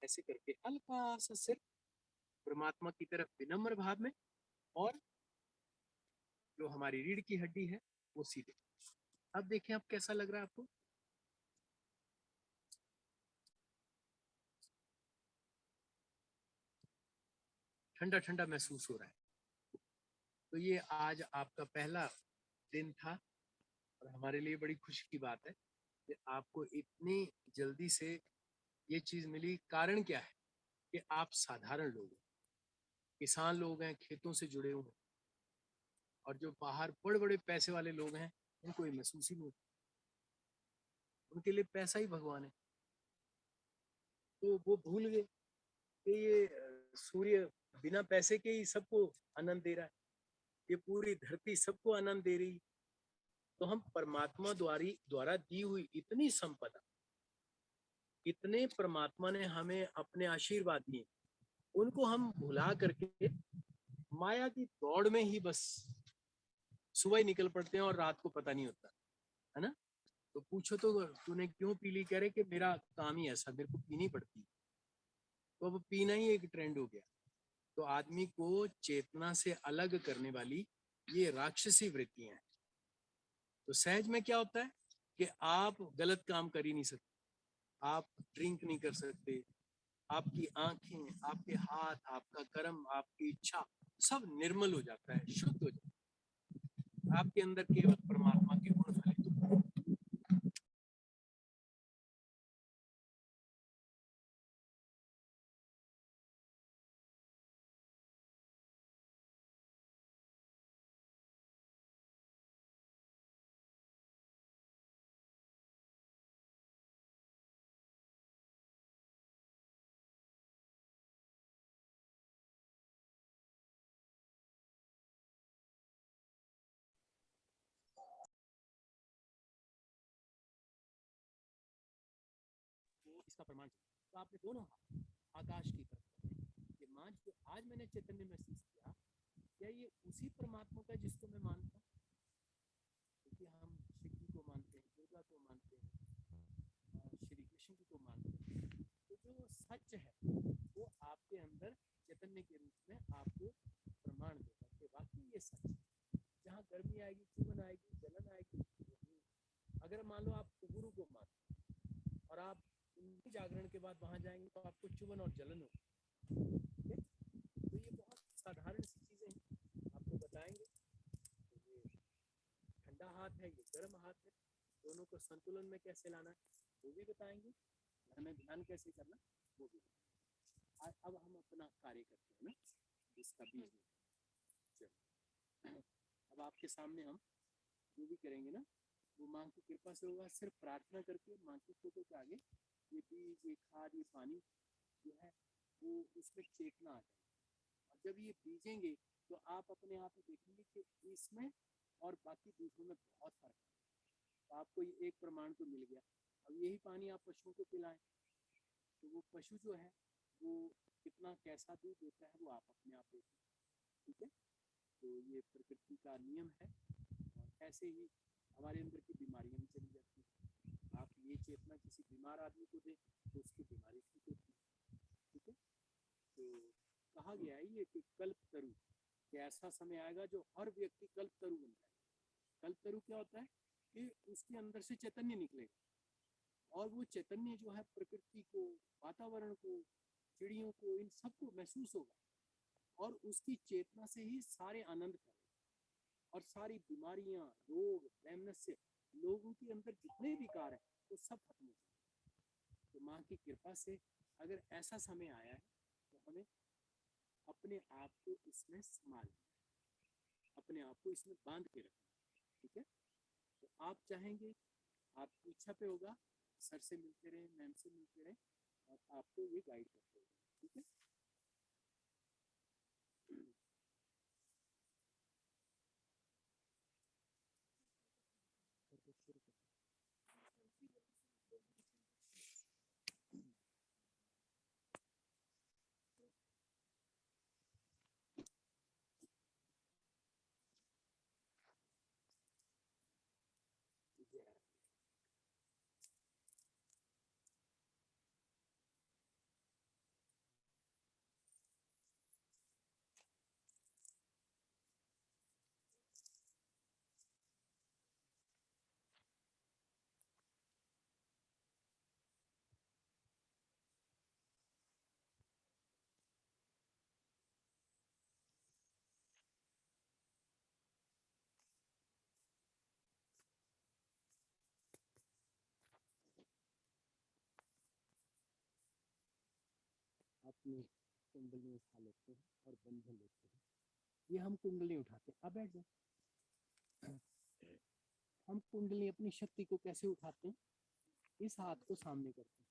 ऐसे करके हल्का सा सिर परमात्मा की तरफ विनम्र भाव में, और जो हमारी रीढ़ की हड्डी है वो सीधे। अब देखें अब कैसा लग रहा है आपको? ठंडा ठंडा महसूस हो रहा है। तो ये आज आपका पहला दिन था और हमारे लिए बड़ी खुशी की बात है कि आपको इतनी जल्दी से ये चीज मिली। कारण क्या है कि आप साधारण लोग हैं, किसान लोग हैं, खेतों से जुड़े हुए हैं। और जो बाहर बड़े बड़े पैसे वाले लोग हैं उनको ये महसूस ही नहीं होता, उनके लिए पैसा ही भगवान है। तो वो भूल गए कि ये सूर्य बिना पैसे के ही सबको आनंद दे रहा है, ये पूरी धरती सबको आनंद दे रही। तो हम परमात्मा द्वारा दी हुई इतनी संपदा, इतने परमात्मा ने हमें अपने आशीर्वाद दिए, उनको हम भुला करके माया की दौड़ में ही बस सुबह ही निकल पड़ते हैं और रात को पता नहीं होता है ना। तो पूछो तो तूने क्यों पी ली, कह रहे कि मेरा काम ही ऐसा, मेरे को पीनी पड़ती है। तो अब पीना ही एक ट्रेंड हो गया। तो आदमी को चेतना से अलग करने वाली ये राक्षसी वृत्तियां हैं। तो सहज में क्या होता है कि आप गलत काम कर ही नहीं सकते, आप ड्रिंक नहीं कर सकते, आपकी आंखें, आपके हाथ, आपका कर्म, आपकी इच्छा सब निर्मल हो जाता है, शुद्ध हो जाता है। आपके अंदर केवल परमात्मा के गुण फलित होते हैं। तो इसका प्रमाण तो आपने दोनों हाथ आकाश की तरफ करने कि मान जो आज मैंने चैतन्य महसूस किया, क्या ये उसी परमात्मा का जिसको मैं मानता हूँ? क्योंकि हम शिव जी को मानते हैं, दुर्गा को मानते हैं, श्री कृष्ण जी को मानते हैं। तो जो सच है वो आपके अंदर चैतन्य के रूप में आपको प्रमाण देगा कि वाकई ये सच है। जहाँ गर्मी आएगी, चुभन आएगी, जलन आएगी, अगर मान लो आप गुरु को मानते हैं और आप उनके जागरण के बाद वहां जाएंगे तो आपको चुभन और जलन होगी। ठीक है, तो ये बहुत साधारण सी चीजें हैं, आपको बताएंगे। तो ये ठंडा हाथ है, ये गर्म हाथ है, दोनों को संतुलन में कैसे लाना है वो भी बताएंगे, घर में ध्यान कैसे करना वो भी बताएंगे। अब हम अपना कार्य करते हैं ना, इसका बीज में चलो अब आपके सामने हम जो भी करेंगे ना वो माँ की कृपा से होगा। सिर्फ प्रार्थना करके माँ की फोटो के आगे ये बीज, ये खाद, ये पानी जो है वो उसमें चेतना आ जाएगी। और जब ये बीजेंगे तो आप अपने आप ही देखेंगे कि इसमें और बाकी दूसरों में बहुत फर्क है। तो आपको ये एक प्रमाण तो मिल गया। अब यही पानी आप पशुओं को पिलाएं तो वो पशु जो है वो कितना कैसा दूध देता है वो आप अपने आप देखें। ठीक है, तो ये प्रकृति का नियम है। और ऐसे ही हमारे अंदर की बीमारियां भी चली जाती हैं। आप ये चेतना किसी बीमार आदमी को दें तो उसकी बीमारी ठीक होती है। ठीक है, तो कहा गया है ये कि कल्प तरु, कि ऐसा समय आएगा जो हर व्यक्ति कल्प तरु बन जाएगा। कल्प तरु क्या होता है कि उसके अंदर से चैतन्य निकलेगा और वो चैतन्य जो है प्रकृति को, वातावरण को, चिड़ियों को, इन सबको महसूस होगा और उसकी चेतना से ही सारे आनंद करें और सारी बीमारियां, रोग, वैमनस्य, लोगों के अंदर जितने विकार है वो सब खत्म हो जाए। तो माँ की कृपा से अगर ऐसा समय आया है तो हमें अपने आप को इसमें संभाल, अपने आप को इसमें बांध के रखना। ठीक है, तो आप चाहेंगे, आपकी इच्छा पे होगा, सर से मिलते रहे, मैम से मिलते रहे और आपको ये गाइड करते रहे। ठीक है, शुरू करें। अपनी कुंडली उठा लेते हैं और बंधन लेते हैं। ये हम कुंडली उठाते हैं, अब बैठ जाओ। हम कुंडली अपनी शक्ति को कैसे उठाते हैं, इस हाथ को सामने करते हैं।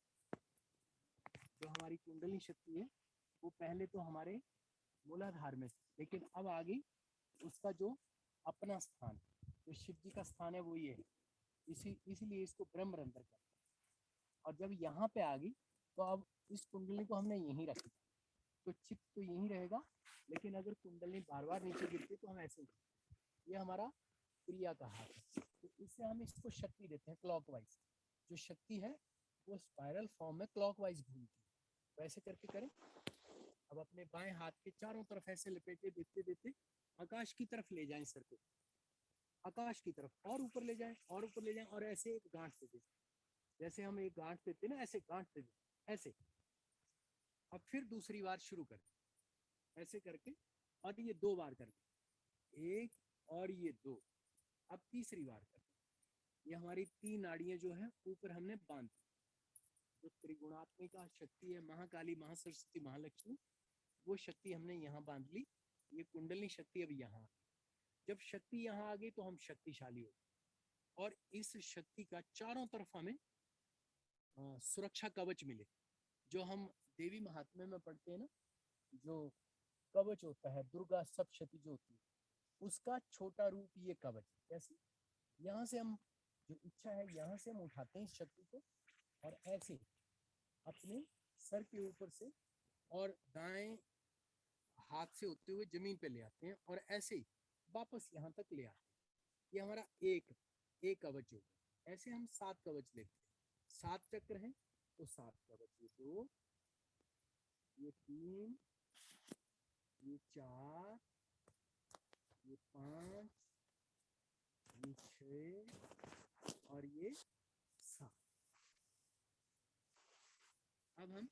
जो हमारी कुंडली शक्ति है वो पहले तो हमारे मूलाधार में, लेकिन अब आ गई उसका जो अपना स्थान, जो शिव जी का स्थान है वो ये है, इसीलिए इसको ब्रह्मरंध्र कहते हैं। और जब यहाँ पे आ गई तो अब इस कुंडली को हमने यहीं रखा, तो चित्त तो यहीं रहेगा, लेकिन अगर कुंडली बार बार नीचे गिरती तो हम ऐसे, ये हमारा क्रिया का हाथ है, तो इससे हम इसको शक्ति देते हैं क्लॉकवाइज। जो शक्ति है वो स्पाइरल फॉर्म में क्लॉकवाइज घूमती है। वैसे करके करें। अब अपने बाएं हाथ के चारों तरफ ऐसे लपेटे देते देते आकाश की तरफ ले जाएं सर को, आकाश की तरफ, और ऊपर ले जाएं और ऊपर ले जाएं, और ऐसे एक गांठ दे दें, जैसे हम एक गांठ देते ना, ऐसे गांठ दे दें ऐसे। अब फिर दूसरी बार शुरू करें ऐसे करके, और ये 2 बार कर, एक और ये 2। अब तीसरी बार कर, ये हमारी 3 नाड़ियां जो है ऊपर हमने बांध दी। जो त्रिगुणात्मिका शक्ति है, महाकाली, महासरस्वती, महालक्ष्मी, वो शक्ति हमने यहाँ बांध ली। ये कुंडली शक्ति अब यहाँ, जब शक्ति यहाँ आ गई तो हम शक्तिशाली हो, और इस शक्ति का चारों तरफ हमें सुरक्षा कवच मिले, जो हम देवी महात्म्य में पढ़ते हैं ना, जो कवच होता है, दुर्गा सप्तशती जो होती है, उसका छोटा रूप ये कवच। कैसे? यहाँ से हम, जो इच्छा है यहाँ से हम उठाते हैं इस शक्ति को, और ऐसे अपने सर के ऊपर से और दाएं हाथ से होते हुए जमीन पे ले आते हैं, और ऐसे वापस यहाँ तक ले आते हैं। ये हमारा एक कवच होगा। ऐसे हम 7 कवच लेते हैं, 7 चक्र हैं तो 7 कवच, ये 2, ये 3, ये 4, ये 5, ये 6 और ये 7। अब हम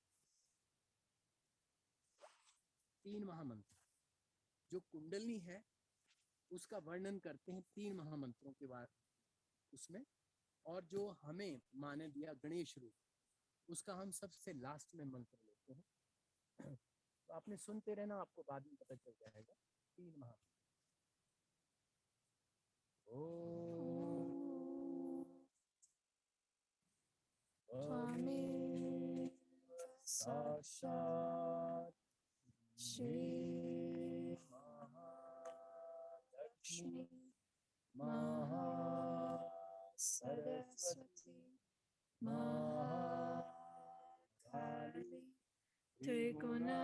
3 महामंत्र, जो कुंडलनी है उसका वर्णन करते हैं 3 महामंत्रों के बाद उसमें, और जो हमें माने दिया गणेश रूप, उसका हम सबसे लास्ट में मंत्र लेते हैं। तो आपने सुनते रहना, आपको बाद में पता चल जाएगा। 3 महामंत्र। त्वमेव साक्षात् श्री महालक्ष्मी महासरस्वती महाकाली त्रिगुणात्मिका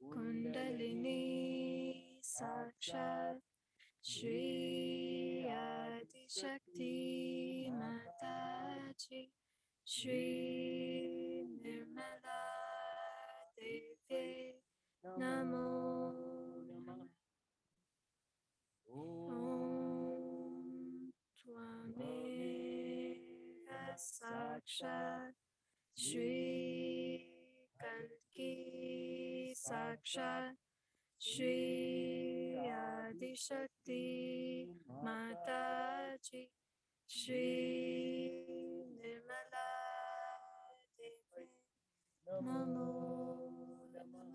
कुंडलिनी साक्षात् श्री आदिशक्ति माताजी श्री निर्मला देवी नमो नमः। ओम त्वमेव साक्षात् श्री कल्की साक्षात् श्री आदिशक्ति माताजी श्री निर्मला देवी नमो नमः।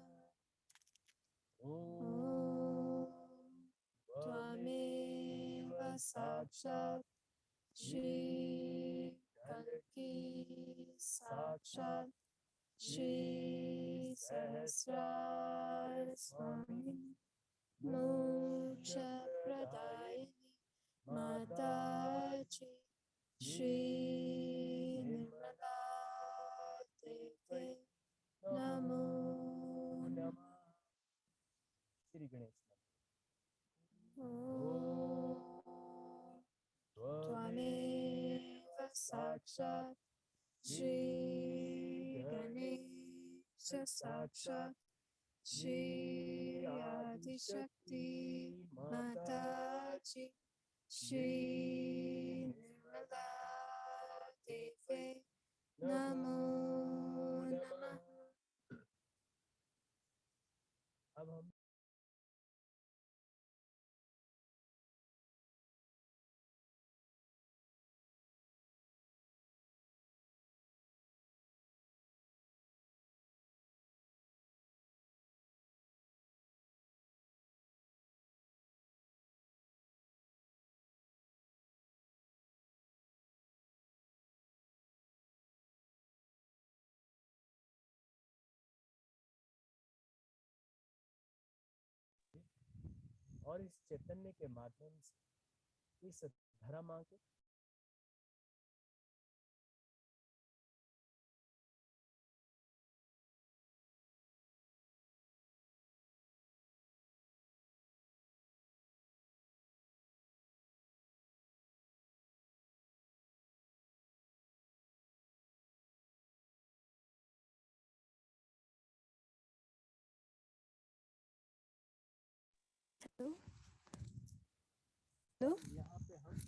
ओम त्वमेव साक्षात् श्री कल्की साक्षात् श्री सहस्रार स्वामी मोक्ष प्रदायिनी माताजी श्री निर्मला देवी नमो नमः। श्री गणेश। ओम त्वमेव साक्षात् श्री गणेश साक्षात् श्री आदिशक्ति माताजी श्री निर्मला देवी नमो नमः। अब हम और इस चैतन्य के माध्यम से इस धर्म के हेलो हेलो यहाँ पे हम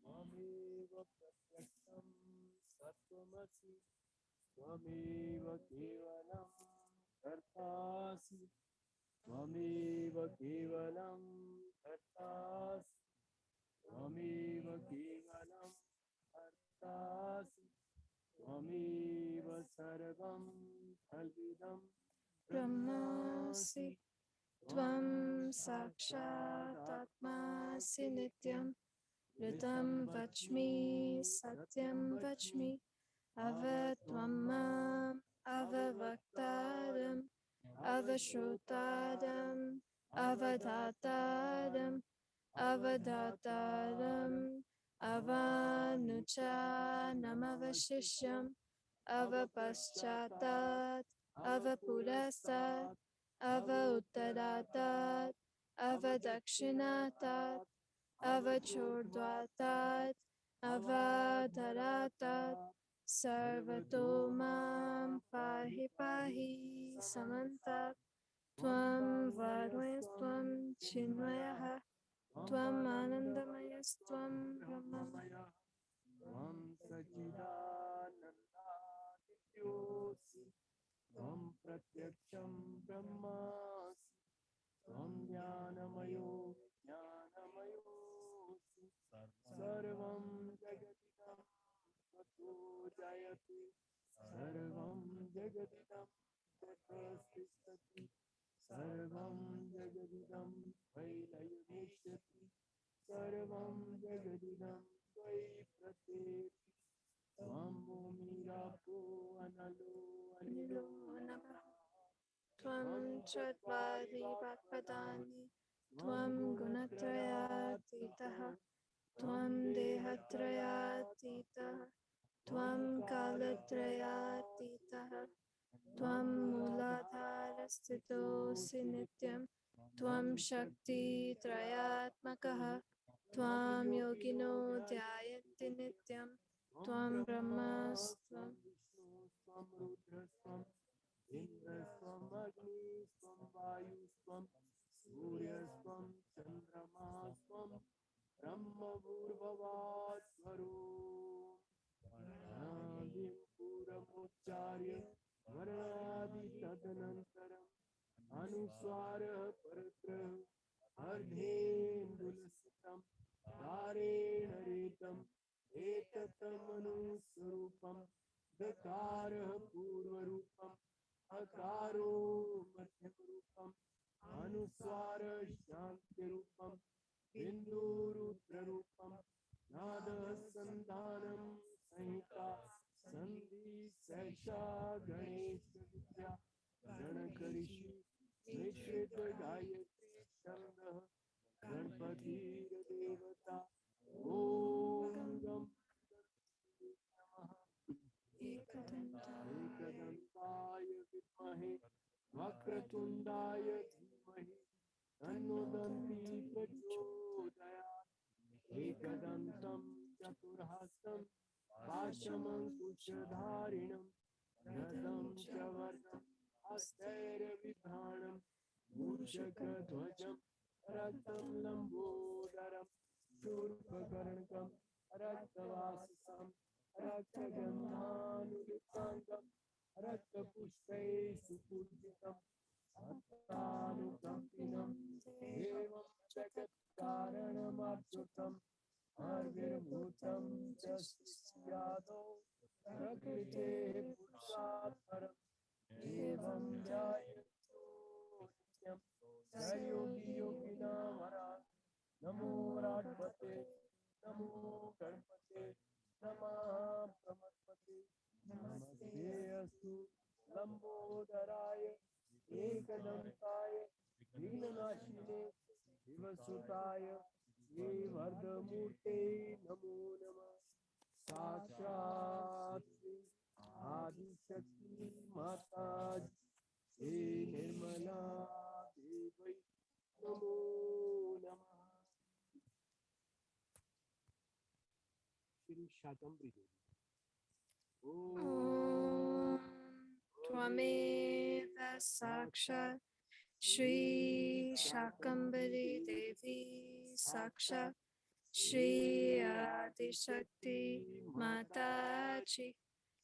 त्वमेव प्रत्यक्षं सत्त्वमसि त्वमेव केवलं कर्तासि त्वमेव केवलं कर्तासि त्वमेव केवलं कर्तासि त्वमेव सर्वं खल्विदं ब्रह्मासि त्वं साक्षादात्मासि नित्यं ऋतं वच्मि सत्यं वच्मि अवत्वं माम् अववक्तारम् अवश्रोतारम् अवधातारम् अवधातारम् अवानुचानमवशिष्यम् अवपश्चातात् अवपुरस्तात् अव उत्तरातात् अवदक्षिणातात् अवचोर्ध्वातात् अवाधरातात् सर्वतो मां पाहि पाहि समन्तात् त्वं वाग्मयस्त्वं चिन्मयः त्वम् आनन्दमयस्त्वं ब्रह्ममय त्वं सच्चिदानन्दादित्योऽसि त्वं प्रत्यक्षं ब्रह्मासि त्वं ज्ञानमयो ज्ञानमयोऽसि सर्वं जगदिदं त्वतो जायते सर्वं जगदिदं त्वत्तिष्ठति सर्वं जगदिदं त्वयि सर्वं जगदिदं त्वयि प्रत्येति त्वं भूमिरापो अनलो अनिलो नभः त्वं चत्वारि वाक्पदानि त्वं गुणत्रयातीतः त्वं देहत्रयातीतः त्वं कालत्रयातीतः त्वं मूलाधारस्थितोऽसि नित्यं त्वं शक्तित्रयात्मकः त्वां योगिनो ध्यायन्ति नित्यं त्वं ब्रह्मस्त्वं विष्णुस्त्वं रुद्रस्त्वम् इन्द्रस्त्वम् अग्निस्त्वं वायुस्त्वं सूर्यस्त्वं चन्द्रमास्त्वं ब्रह्मभूर्भुवस्वरूपं पूरमुच्चार्य वर्णादि तदनन्तरम् अनुस्वारः परत्रः अर्धेन्दुलसितं तारेण रेतम् एतत्तमनुस्वरूपं दकारः पूर्वरूपम् अकारो मध्यमरूपम् अनुस्वारः शान्तिरूपम् बिन्दुरुद्ररूपम् नादः सन्धानं संहिता सन्धि सैषा गणेशविद्या गणकरिषि निश्चित गायत्री छन्दः गणपतिर्देवता ॐ गं नमः एकदन्ताय विद्महे वक्रतुण्डाय धीमहि तन्नो दन्ती प्रचोदयात् एकदन्तं चतुर्हस्तं पाशमङ्कुशधारिणं गदं च वर्णं हस्तैर्बिभ्राणं मूषकध्वजं रक्तं लम्बोदरं शूर्पकर्णकं रक्तवाससं रक्तगन्धानुलिप्ताङ्गं रक्तपुष्पैः सुपूजितं भक्तानुकम्पिनं देवं जगत्कारणमच्युतम् आविर्भूतं च यादौ प्रकृतेः पुरुषात् परम् एवं ध्यायतो नित्यं स योगी योगिनामरात् नमो राट्पते नमो गणपते क्षमा प्रमत्पते नमस्ते अस्तु लंबोदराय एकदंताय दीननाशिने शिवसुताय श्रीवर्धमूर्ते नमो नमः। साक्षात् श्री आदिशक्ति माता श्री निर्मला देवी नमो नमः। श्री शाकंभरी देवी। ॐ त्वमेव साक्षात् श्री शाकंभरी देवी साक्षात् श्री आदिशक्ति माता जी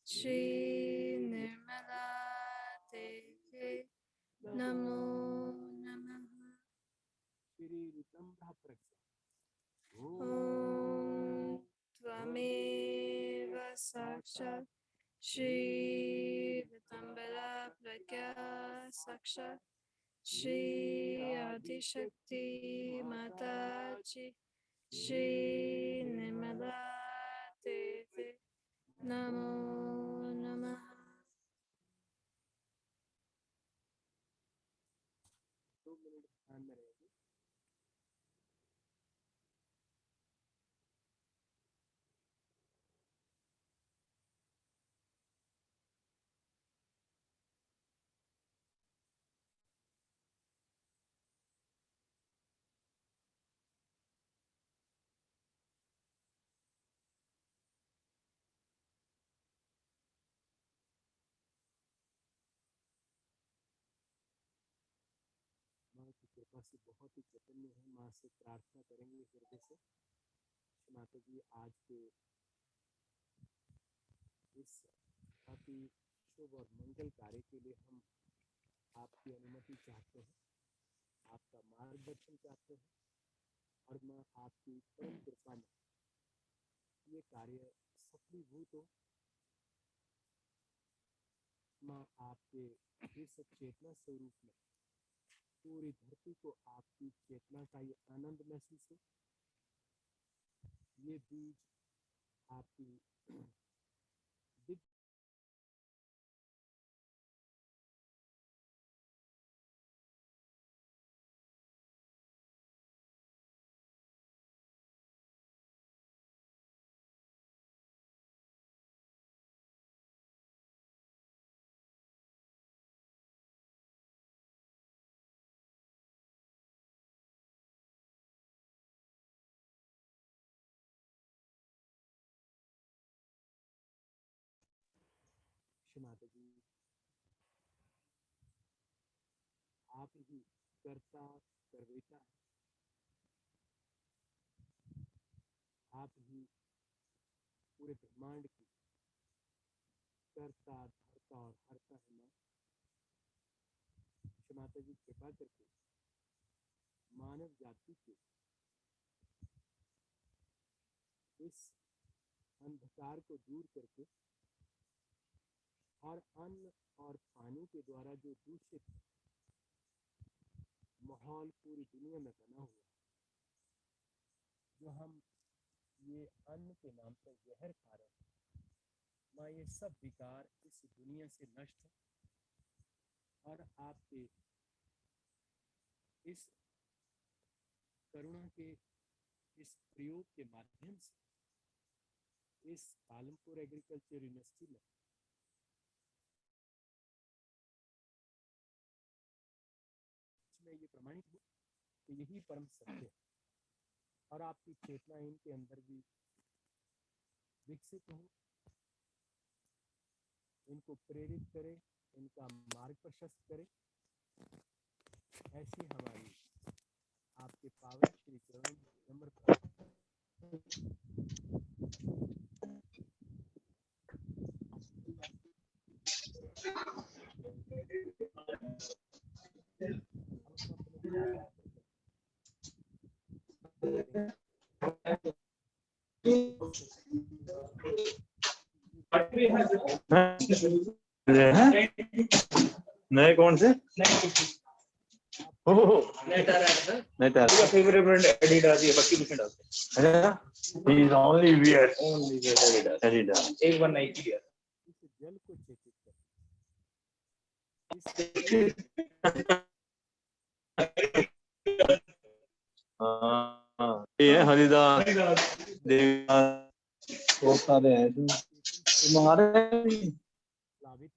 श्री निर्मला देवी नमो नमः। श्री ऋतंभ्रा प्रज्ञा। ॐ त्वमेव साक्षात् श्री ऋतंभरा प्रज्ञा साक्षात् श्री आदिशक्ति माता जी श्री निर्मला देवी नमो नमः। 2 मिनट ध्यान में रहेंगे। माँ की कृपा से बहुत ही चैतन्य है। माँ से प्रार्थना करेंगे हृदय से। माता जी, आज के इस बहुत ही शुभ और मंगल कार्य के लिए हम आपकी अनुमति चाहते हैं, आपका मार्गदर्शन चाहते हैं, और माँ आपकी परम कृपा में ये कार्य सफलीभूत हो। माँ आपके इस चेतना स्वरूप में पूरी धरती को आपकी चेतना का ये आनंद महसूस हो। ये बीज आपकी दिव्य माता जी, आप ही कर्ता कर्वेता है। आप ही पूरे ब्रह्मांड की कर्ता धर्ता और हरता है। माँ माता जी, कृपा करके मानव जाति के इस अंधकार को दूर करके और अन्न और पानी के द्वारा जो दूषित माहौल पूरी दुनिया में बना हुआ, जो हम ये अन्न के नाम पर जहर खा रहे हैं, माँ ये सब विकार इस दुनिया से नष्ट है। और आपके इस करुणा के इस प्रयोग के माध्यम से इस पालमपुर एग्रीकल्चर यूनिवर्सिटी में ये प्रमाणित हो कि यही परम सत्य है, और आपकी चेतना इनके अंदर भी विकसित हो, इनको प्रेरित करे, इनका मार्ग प्रशस्त करे। ऐसी हमारी आपके पावन श्री चरण नम्र प्रार्थना। नए कौन से नेटर फेवरेट ब्रांड एडिडास है, बाकी कुछ नहीं डालते। अच्छा, he is only wear Adidas. एक बार नाइकी लिया इस जल को चेकित कर हाँ, ये है हरिदास देवदास, बहुत सारे हैं इसमें। मंगा रहे हैं। प्लावित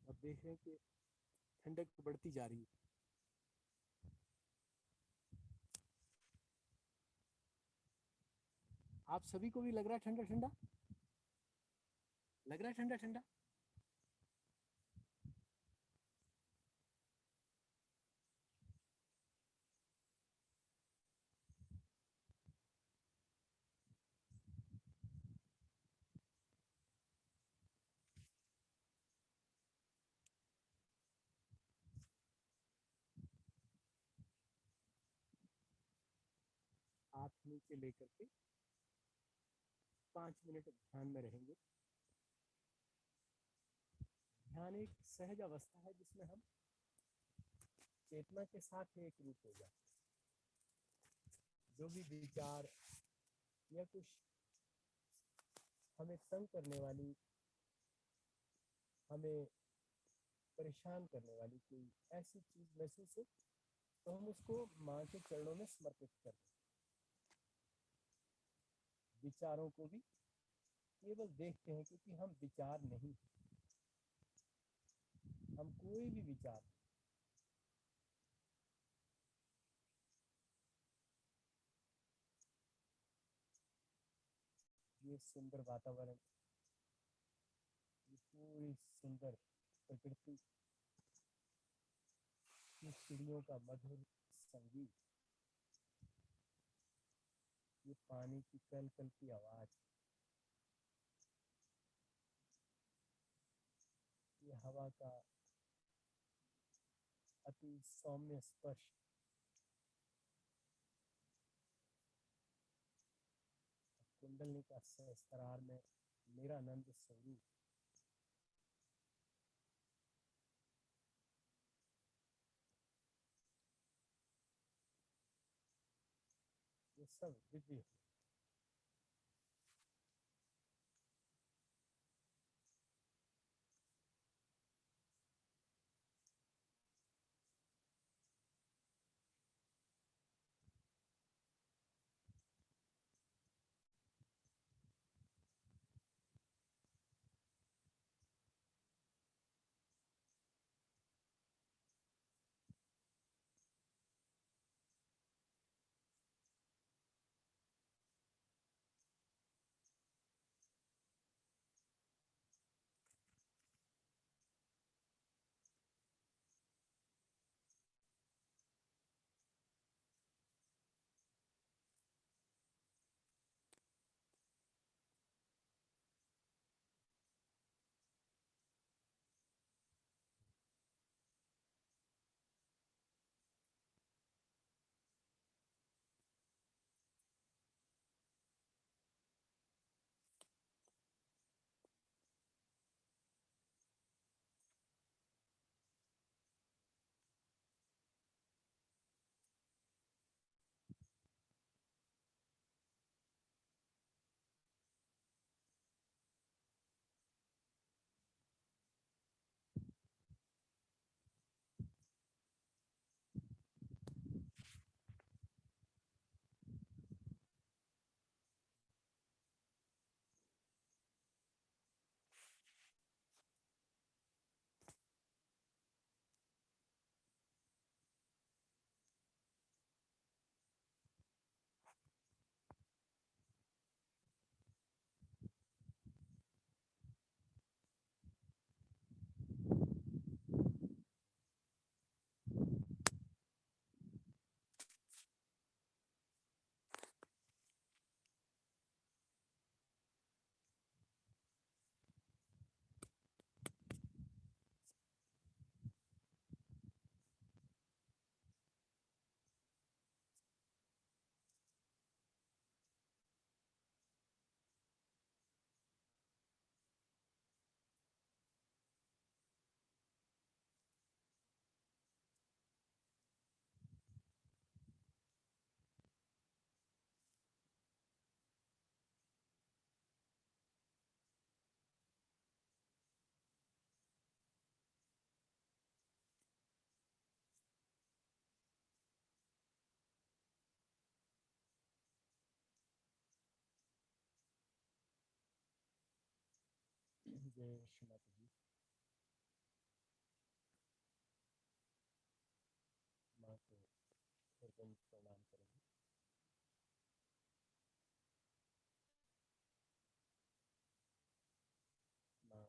अब देख रहे हैं कि ठंडक बढ़ती जा रही है। आप सभी को भी लग रहा है ठंडा ठंडा, लग रहा है ठंडा ठंडा। हाथ नीचे लेकर के 5 मिनट ध्यान में रहेंगे। ध्यान एक सहज अवस्था है जिसमें हम चेतना के साथ एक रूप हो जाते हैं। जो भी विचार या कुछ हमें तंग करने वाली, हमें परेशान करने वाली कोई ऐसी चीज महसूस हो तो हम उसको माँ के चरणों में समर्पित कर दें। विचारों को भी केवल देखते हैं, क्योंकि हम विचार नहीं, हम कोई भी विचार, ये सुंदर वातावरण, ये पूरी सुंदर प्रकृति, ये चिड़ियों का मधुर संगीत, ये पानी की कल कल की आवाज, ये हवा का अति सौम्य स्पर्श, कुंडलनी का सहस्त्रार में मेरा आनंद स्वरूप, ये सब दिव्य है। जय श्री माता जी। माँ को एकदम प्रणाम करेंगे। माँ,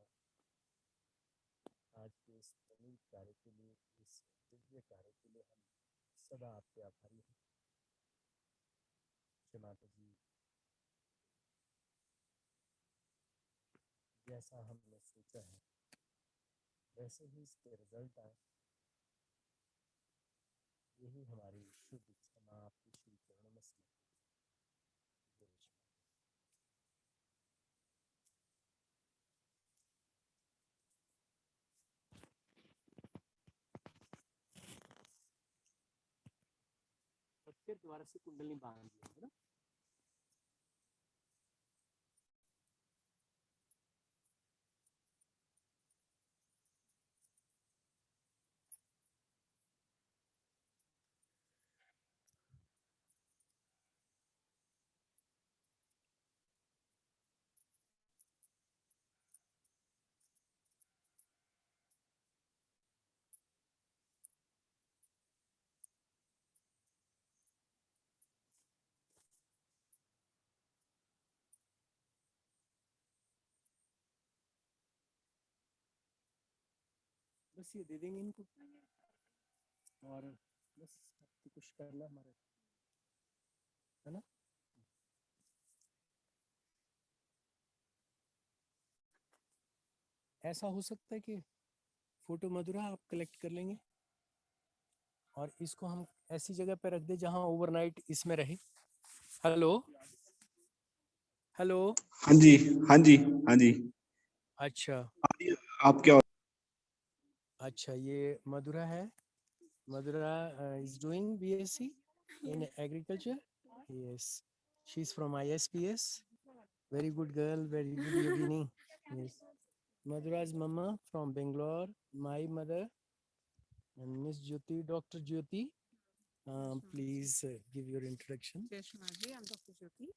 आज के इस अनूठ कार्य के लिए, इस दिव्य कार्य के लिए हम सदा आपके आभारी हैं। श्री माता जी, जैसा हमने सोचा है वैसे ही इसके रिजल्ट आए, यही हमारी शुद्ध इच्छा माँ आपके श्री चरणों में समर्पित है। जय श्री माता। सबके द्वारा से कुंडली बांध ली है ना। बस ये दे देंगे इनको और बस अब तो कुछ करना हमारे, है ना। ऐसा हो सकता है कि फोटो मधुरा आप कलेक्ट कर लेंगे और इसको हम ऐसी जगह पे रख दे जहां ओवरनाइट इसमें रहे। Hello hello. हाँ जी, हाँ जी, हाँ जी। अच्छा आप क्या? अच्छा, ये मधुरा है। मधुरा is doing BSc in agriculture. Yes, she's from ISPS. Very good girl, very good yogini. Yes. Madhura's mama from Bangalore. My mother and Miss Jyoti, Dr. Jyoti. Please give your introduction. Jai Shri Madhuri, I'm Dr. Jyoti,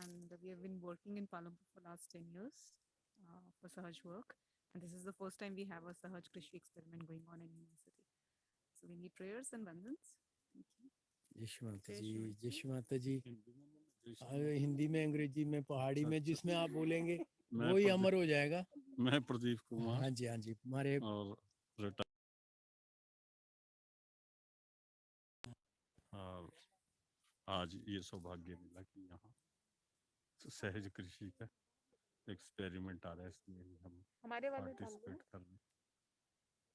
and we have been working in Palampur for last 10 years for Sahaj work. And this is the first time we have a Sahaj Krishi experiment going on in university. So we need prayers and bandhans. Thank you. जय श्री माता जय जी, श्री माता जय जी। श्री माता जी। हिंदी में, अंग्रेजी में, पहाड़ी में, जिसमें आप बोलेंगे वो ही अमर हो जाएगा। मैं प्रदीप कुमार। हाँ जी, हाँ जी। हमारे और आज ये सौभाग्य मिला कि यहाँ सहज कृषि का एक्सपेरिमेंट आ रहा है, इसमें भी हम हमारे वाले पार्टिसिपेट कर रहे हैं।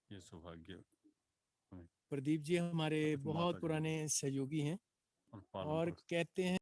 ये सौभाग्य प्रदीप जी हमारे बहुत पुराने सहयोगी हैं और कहते हैं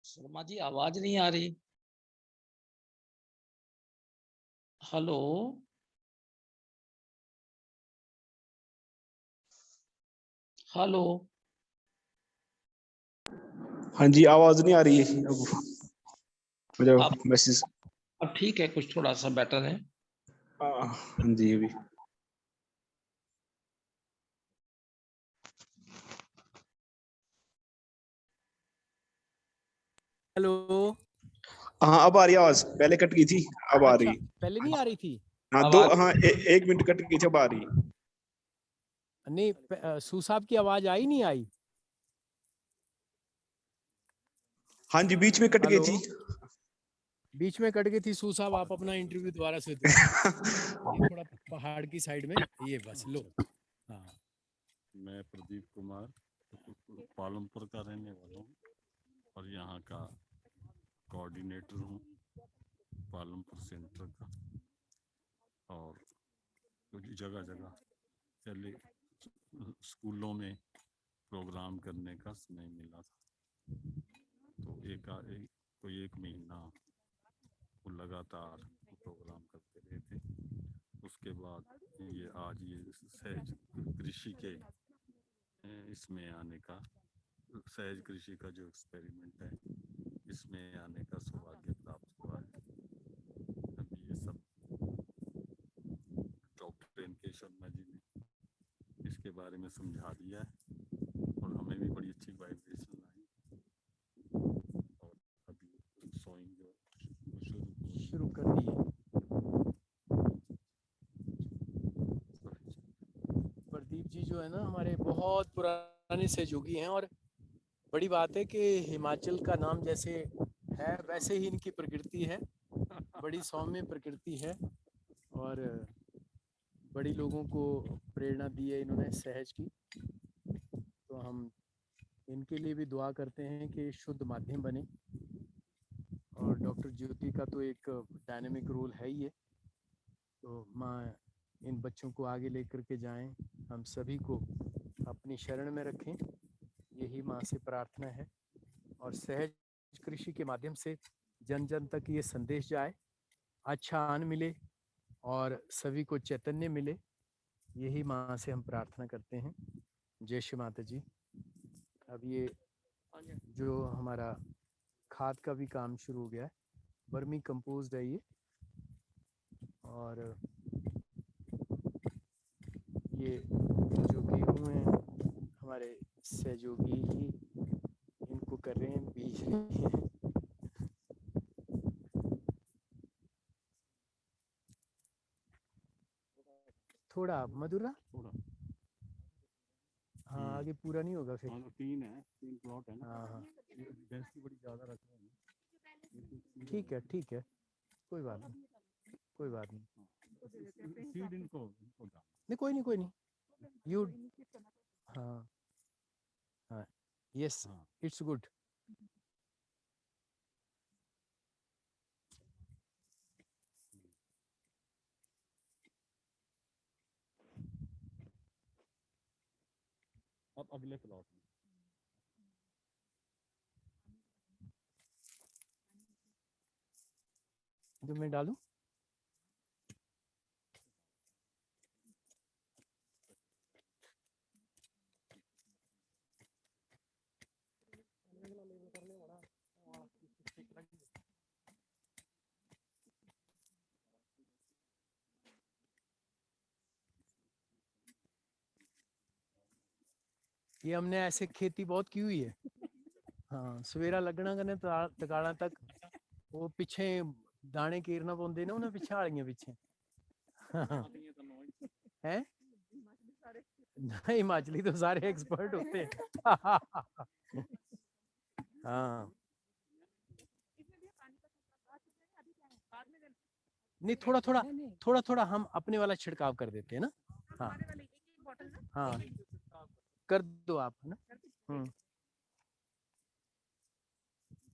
शर्मा जी आवाज नहीं आ रही। Hello hello. हाँ जी, आवाज नहीं आ रही है अब मुझे अब मैसेज। अब ठीक है, कुछ थोड़ा सा बेटर है। हाँ जी अभी। हेलो। हाँ अब आ रही है आवाज, पहले कट गई थी, अब आ रही अच्छा, है। पहले नहीं आ रही थी। हाँ अब दो, आ रही हाँ एक मिनट कट गई थी, अब आ रही है। नहीं, सुसाब की आवाज आई नहीं आई। हाँ जी बीच में कट गई हेलो। थी। बीच में कट गई थी। सुसाब आप अपना इंटरव्यू दोबारा से दो। ये थोड़ा पहाड़ की साइड में, ये बस लो। हाँ, मैं प्रदीप कुमार पालमपुर का रहने वाला हूँ और यहाँ का कोऑर्डिनेटर हूँ पालमपुर सेंटर का। और जगह जगह चले स्कूलों में प्रोग्राम करने का समय मिला था, तो एक महीना वो लगातार प्रोग्राम करते रहे थे। उसके बाद ये आज ये सहज कृषि के इसमें आने का, सहज कृषि का जो एक्सपेरिमेंट है इसमें आने का सौभाग्य प्राप्त हुआ है। अभी ये सब डॉक्टर एन.के. शर्मा जी ने इसके बारे में समझा दिया है और हमें भी बड़ी अच्छी वाइब्रेशन आई। और अभी सोइंग जो शुरू कर दिए। प्रदीप जी जो है ना हमारे बहुत पुराने सहयोगी हैं और बड़ी बात है कि हिमाचल का नाम जैसे है वैसे ही इनकी प्रकृति है, बड़ी सौम्य प्रकृति है और बड़ी लोगों को प्रेरणा दी है इन्होंने सहज की। तो हम इनके लिए भी दुआ करते हैं कि शुद्ध माध्यम बने। और डॉक्टर ज्योति का तो एक डायनेमिक रोल है ही है। तो माँ इन बच्चों को आगे लेकर के जाएं, हम सभी को अपनी शरण में रखें, यही माँ से प्रार्थना है। और सहज कृषि के माध्यम से जन जन तक ये संदेश जाए, अच्छा अन्न मिले और सभी को चैतन्य मिले, यही माँ से हम प्रार्थना करते हैं। जय श्री माता जी। अब ये जो हमारा खाद का भी काम शुरू हो गया है, वर्मी कंपोस्ट है ये, और ये जो गेहूँ हैं हमारे सहयोगी ही इनको कर रहे हैं, बीज रहे हैं। थोड़ा मधुरा, थोड़ा हाँ आगे पूरा नहीं होगा फिर। हाँ, तो 3 प्लॉट है ना। हाँ डेंसिटी बड़ी ज़्यादा रख रहे हैं। ठीक है, कोई बात नहीं, कोई बात नहीं। सीड इनको डाल। नहीं कोई नहीं यू, हाँ हाँ यस हाँ। It's good. अब अगले प्लॉट में जो मैं डालूं, ये हमने ऐसे खेती बहुत की हुई है। हाँ सवेरा लगना कने तकाला तक वो पिछे दाने कीरना पौंदे ने उन्हें पिछे आलियां पिछे हैं। नहीं हिमाचली तो सारे एक्सपर्ट होते हैं। हाँ नहीं थोड़ा थोड़ा हम अपने वाला छिड़काव कर देते हैं ना। हाँ हाँ कर दो आप, है ना।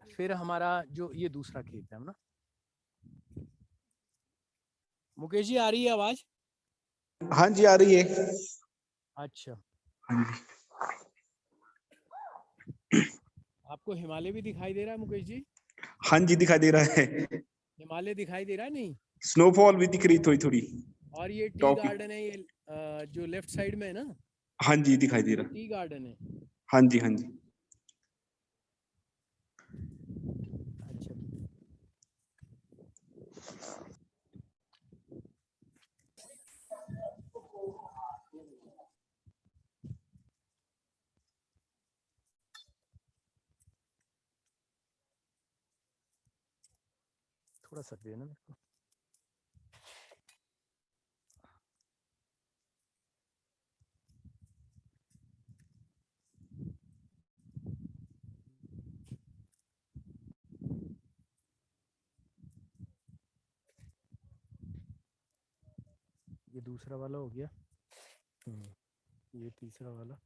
फिर हमारा जो ये दूसरा खेत है ना, मुकेश जी आ रही है आवाज? हाँ जी आ रही है। अच्छा हाँ जी आपको हिमालय भी दिखाई दे रहा है मुकेश जी? हाँ जी दिखाई दे रहा है, हिमालय दिखाई दे रहा है नहीं? स्नोफॉल भी दिख रही थोड़ी थोड़ी। और ये टी टॉप गार्डन है, ये जो लेफ्ट साइड में है ना, हाँ जी दिखाई दे रहा। टी गार्डन है। हाँ जी हाँ जी। अच्छा थोड़ा सा देना मेरे को। ये दूसरा वाला हो गया, ये तीसरा वाला।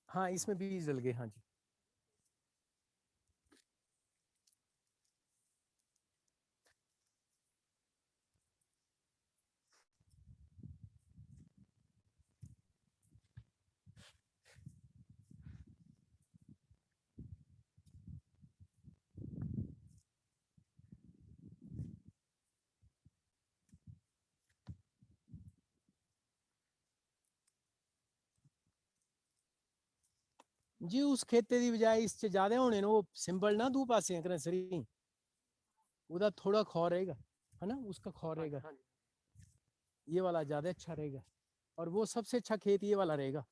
हाँ इसमें बीज डल गए, हाँ जी। जी उस खेते दी बजाय इससे ज्यादा होने ने वो सिंबल ना दो पासे करें सरी उदा थोड़ा खौ रहेगा है ना उसका खौ रहेगा ये वाला ज्यादा अच्छा रहेगा और वो सबसे अच्छा खेत ये वाला रहेगा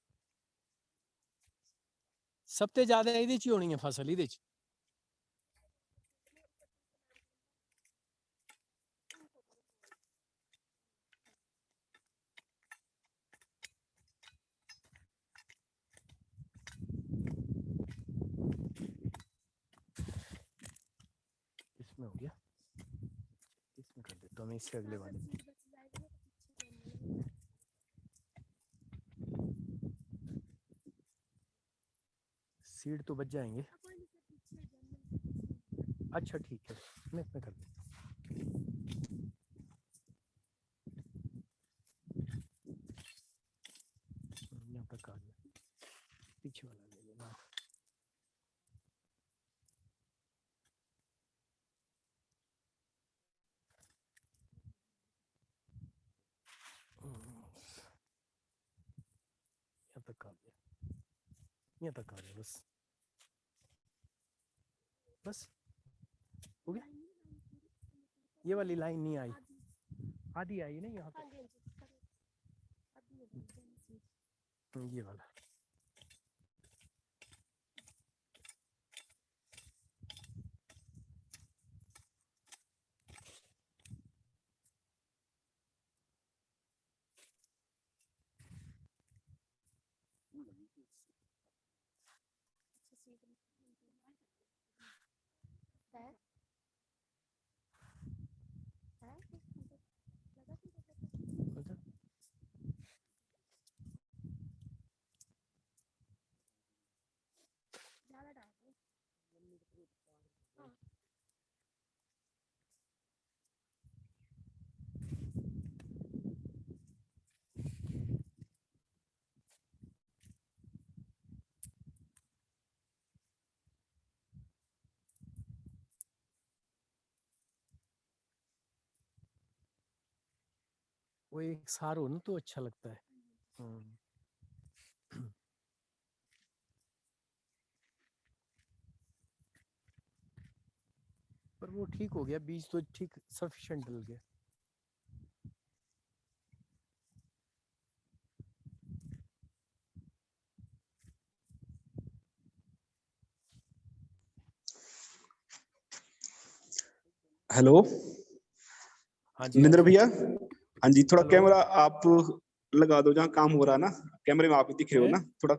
सबसे ज्यादा ਇਹਦੇ ਚ ਹੀ ਹੋਣੀ ਹੈ ਫਸਲ ਇਹਦੇ ਚ इसमें हो गया इसमें कर देता हूँ मैं इससे अगले वाले में सीड तो बच जाएंगे अच्छा ठीक है मैं इसमें कर देता हूँ यहाँ पर काट दिया पीछे वाला ले लेना यहाँ तक काट दिया यहाँ तक काट दिया बस बस हो गया ये वाली लाइन नहीं आई आधी आई ना यहाँ पे ये वाला वो एक सार हो ना तो अच्छा लगता है पर वो ठीक हो गया बीज तो ठीक सफिशिएंट डल गया हेलो हाँ जी निंद्र भैया हाँ जी थोड़ा हेलो। कैमरा आप लगा दो जहाँ काम हो रहा है ना कैमरे में आप दिख रहे हो हैं? ना थोड़ा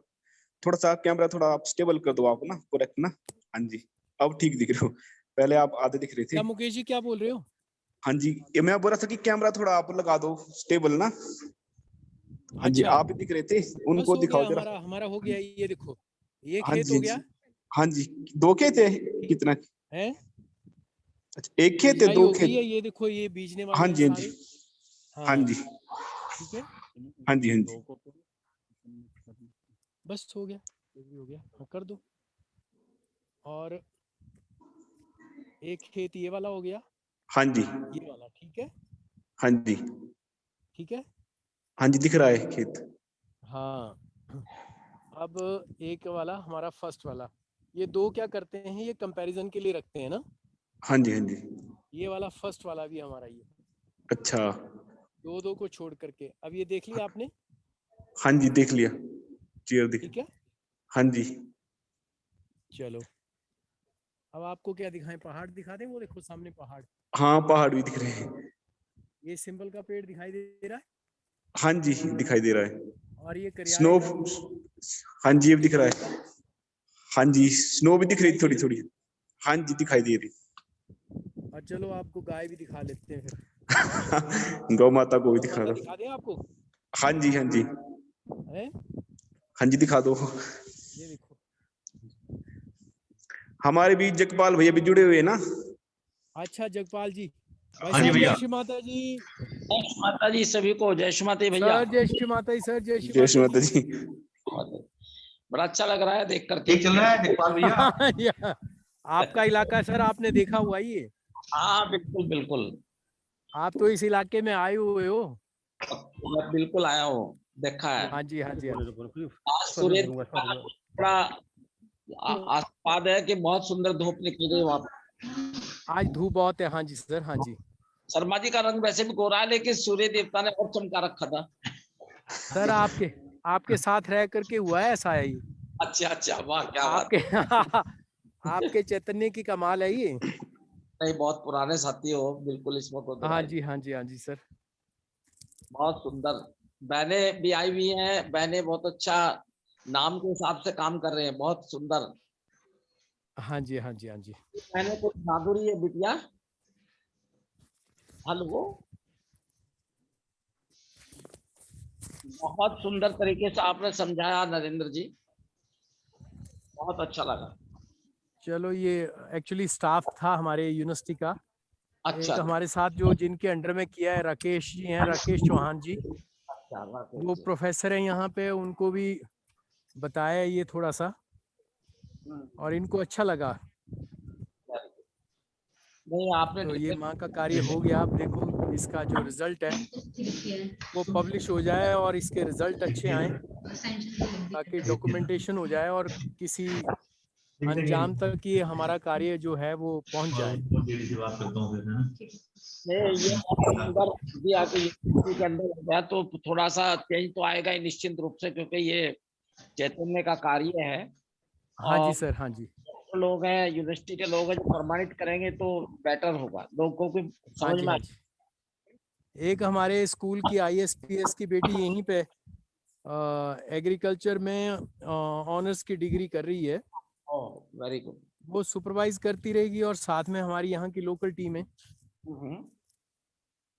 थोड़ा सा कैमरा थोड़ा आप स्टेबल कर दो आप ना करेक्ट ना हाँ जी अब ठीक दिख रहे हो पहले आप आधे दिख रहे थे क्या मुकेश जी क्या बोल रहे हो हाँ जी ये मैं बोल रहा था कि कैमरा थोड़ा आप लगा दो स्टेबल ना हाँ जी अच्छा आप ही दिख रहे थे बस उनको हो दिखाओ गया जरा हमारा हो गया ये देखो ये हाँ खेत जी हो गया हाँ जी 2 खेत है कितना है अच्छा 1 खेत है बिजाई 2 हो गई खेत है ये देखो ये बीजने हाँ वाले हैं जी हाँ जी सारे हाँ जी ठीक है हाँ जी हाँ जी बस हो गया ये भी हो गया हाँ, कर दो और एक खेत ये वाला हो गया हाँ जी ये वाला ठीक है हाँ जी ठीक है हाँ जी दिख रहा है खेत हाँ अब एक वाला हमारा फर्स्ट वाला ये दो क्या करते हैं ये कंपैरिजन के लिए रखते हैं ना हाँ जी हाँ जी ये वाला फर्स्ट वाला भी हमारा ये अच्छा दो को छोड़ करके अब ये देख लिया आपने हाँ जी देख लिया चेयर दिख ठीक है हाँ जी चलो अब आपको क्या दिखाएं पहाड़ दिखा दें वो देखो सामने पहाड़ हाँ पहाड़ भी दिख रहे हैं ये सिंबल का पेड़ दिखाई दे रहा है हाँ जी दिखाई दे रहा है और ये स्नो करियाले का हाँ जी अब दिख रहा है हाँ जी स्नो भी दिख रही थोड़ी थोड़ी हाँ जी दिखाई दे रही और चलो आपको गाय भी दिखा लेते हैं फिर गौ माता को भी गौ दिखा माता दो दिखा दें आपको हाँ जी हाँ जी है हाँ जी दिखा दो ये देखो हमारे भी जगपाल भैया भी जुड़े हुए हैं ना अच्छा जगपाल जी भाई हाँ जी साहब भैया। जय श्री माता जी जय श्री माता जी सभी को जय श्री माता भैया सर जय श्री माता जी सर जय जय श्री माता जी बड़ा अच्छा लग रहा है देख करके ठीक चल रहा है जगपाल भैया या, आपका इलाका सर आपने देखा हुआ ही है हाँ बिल्कुल बिल्कुल आप तो इस इलाके में आए हुए हो मैं बिल्कुल आया हूँ देखा है हाँ जी हाँ जी हाँ जी। आज सूर्य थोड़ा आशीर्वाद है कि बहुत सुंदर धूप निकल रही है वहां पर। आज धूप बहुत है। हाँ जी सर, हाँ जी शर्मा जी का रंग वैसे भी गोरा है, लेकिन सूर्य देवता ने और चमका रखा था। सर। आपके साथ रह करके हुआ है ऐसा है ये। अच्छा, वाह क्या बात है। आपके आपके चैतन्य की कमाल है ये। नहीं, बहुत पुराने साथी हो, बिल्कुल इसमें कोई हाँ दुराई जी, हाँ जी, हाँ जी सर। बहुत सुंदर। बहनें भी आई हुई हैं, बहनें बहुत अच्छा नाम के हिसाब से काम कर रहे हैं, बहुत सुंदर। हाँ जी, हाँ जी, हाँ जी। मैंने कुछ माधुरी है बिटिया। हेलो, बहुत सुंदर तरीके से आपने समझाया नरेंद्र जी, बहुत अच्छा लगा। चलो, ये एक्चुअली स्टाफ था हमारे यूनिवर्सिटी का। अच्छा, एक हमारे साथ जो जिनके अंडर में किया है, राकेश जी हैं, राकेश चौहान जी। अच्छा, वो प्रोफेसर हैं यहाँ पे, उनको भी बताया ये थोड़ा सा और इनको अच्छा लगा। नहीं आपने तो ये माँ का कार्य हो गया। अब देखो इसका जो रिजल्ट है वो पब्लिश हो जाए और इसके रिजल्ट अच्छे आए, ताकि डॉक्यूमेंटेशन हो जाए और किसी अंजाम तक ये हमारा कार्य जो है वो पहुंच जाए। नहीं, ये अगर भी आके यूनिवर्सिटी के अंदर हो गया तो थोड़ा सा चेंज तो आएगा ही निश्चित रूप से, क्योंकि ये चैतन्य का कार्य है। हाँ जी और सर, हाँ जी, लोग हैं, यूनिवर्सिटी के लोग हैं जो प्रमाणित करेंगे तो बेटर होगा, लोगों को हाँ समझ जी, में हाँ जी। एक हमारे स्कूल की ISPS की बेटी यहीं पे एग्रीकल्चर में ऑनर्स की डिग्री कर रही है। Very good. वो सुपरवाइज करती रहेगी और साथ में हमारी यहाँ की लोकल टीम है।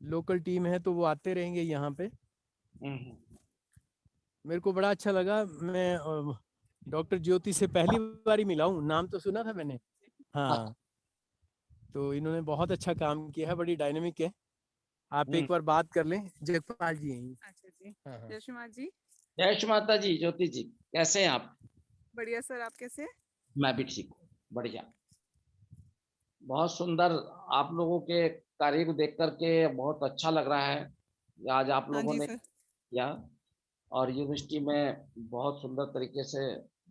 लोकल टीम है तो वो आते रहेंगे यहाँ पे। मेरे को बड़ा अच्छा लगा। मैं डॉक्टर ज्योति से पहली बार ही मिला हूँ, नाम तो सुना था मैंने। हाँ, तो इन्होंने बहुत अच्छा काम किया है, बड़ी डायनेमिक है। आप एक बार बात कर लें, जयपाल जी हैं। अच्छा जी। हाँ, हाँ। यशमा जी। जय माता जी। ज्योति जी कैसे हैं आप? बढ़िया सर, आप कैसे? मैं भी ठीक हूँ, बढ़िया। बहुत सुंदर। आप लोगों के कार्य को देख करके बहुत अच्छा लग रहा है। आज आप हाँ लोगों जी ने सर। किया और यूनिवर्सिटी में बहुत सुंदर तरीके से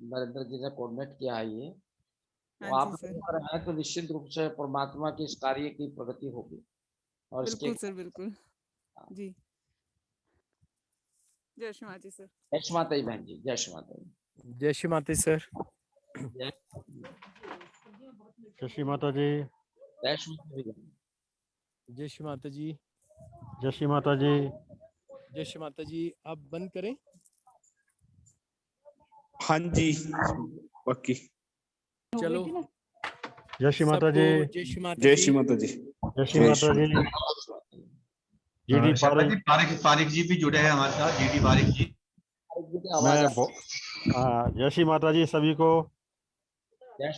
नरेंद्र जी ने कोऑर्डिनेट किया है ये। तो हाँ आप जी सर। लोग कर रहे हैं तो निश्चित रूप से परमात्मा की इस कार्य की प्रगति होगी। और इसके बिल्कुल सर, बिल्कुल जी। जय श्री माता जी सर। जय श्री माता जी बहन जी, जय श्री माता जी। जय श्री माता सर। जय जय श्री माता जी। जय श्री माता जी बहन। जय श्री माता जी। जय श्री माता जी। जय श्री माता जी। आप बंद करें। हाँ जी, पक्की। चलो, जय श्री माता जी। सबको जय श्री माता जय जी। श्री माता जी। जय श्री माता जी। जीडी पारिक जी भी जुड़े हैं हमारे साथ। जीडी पारिक जी, मैं जय श्री माता जी सभी को। जय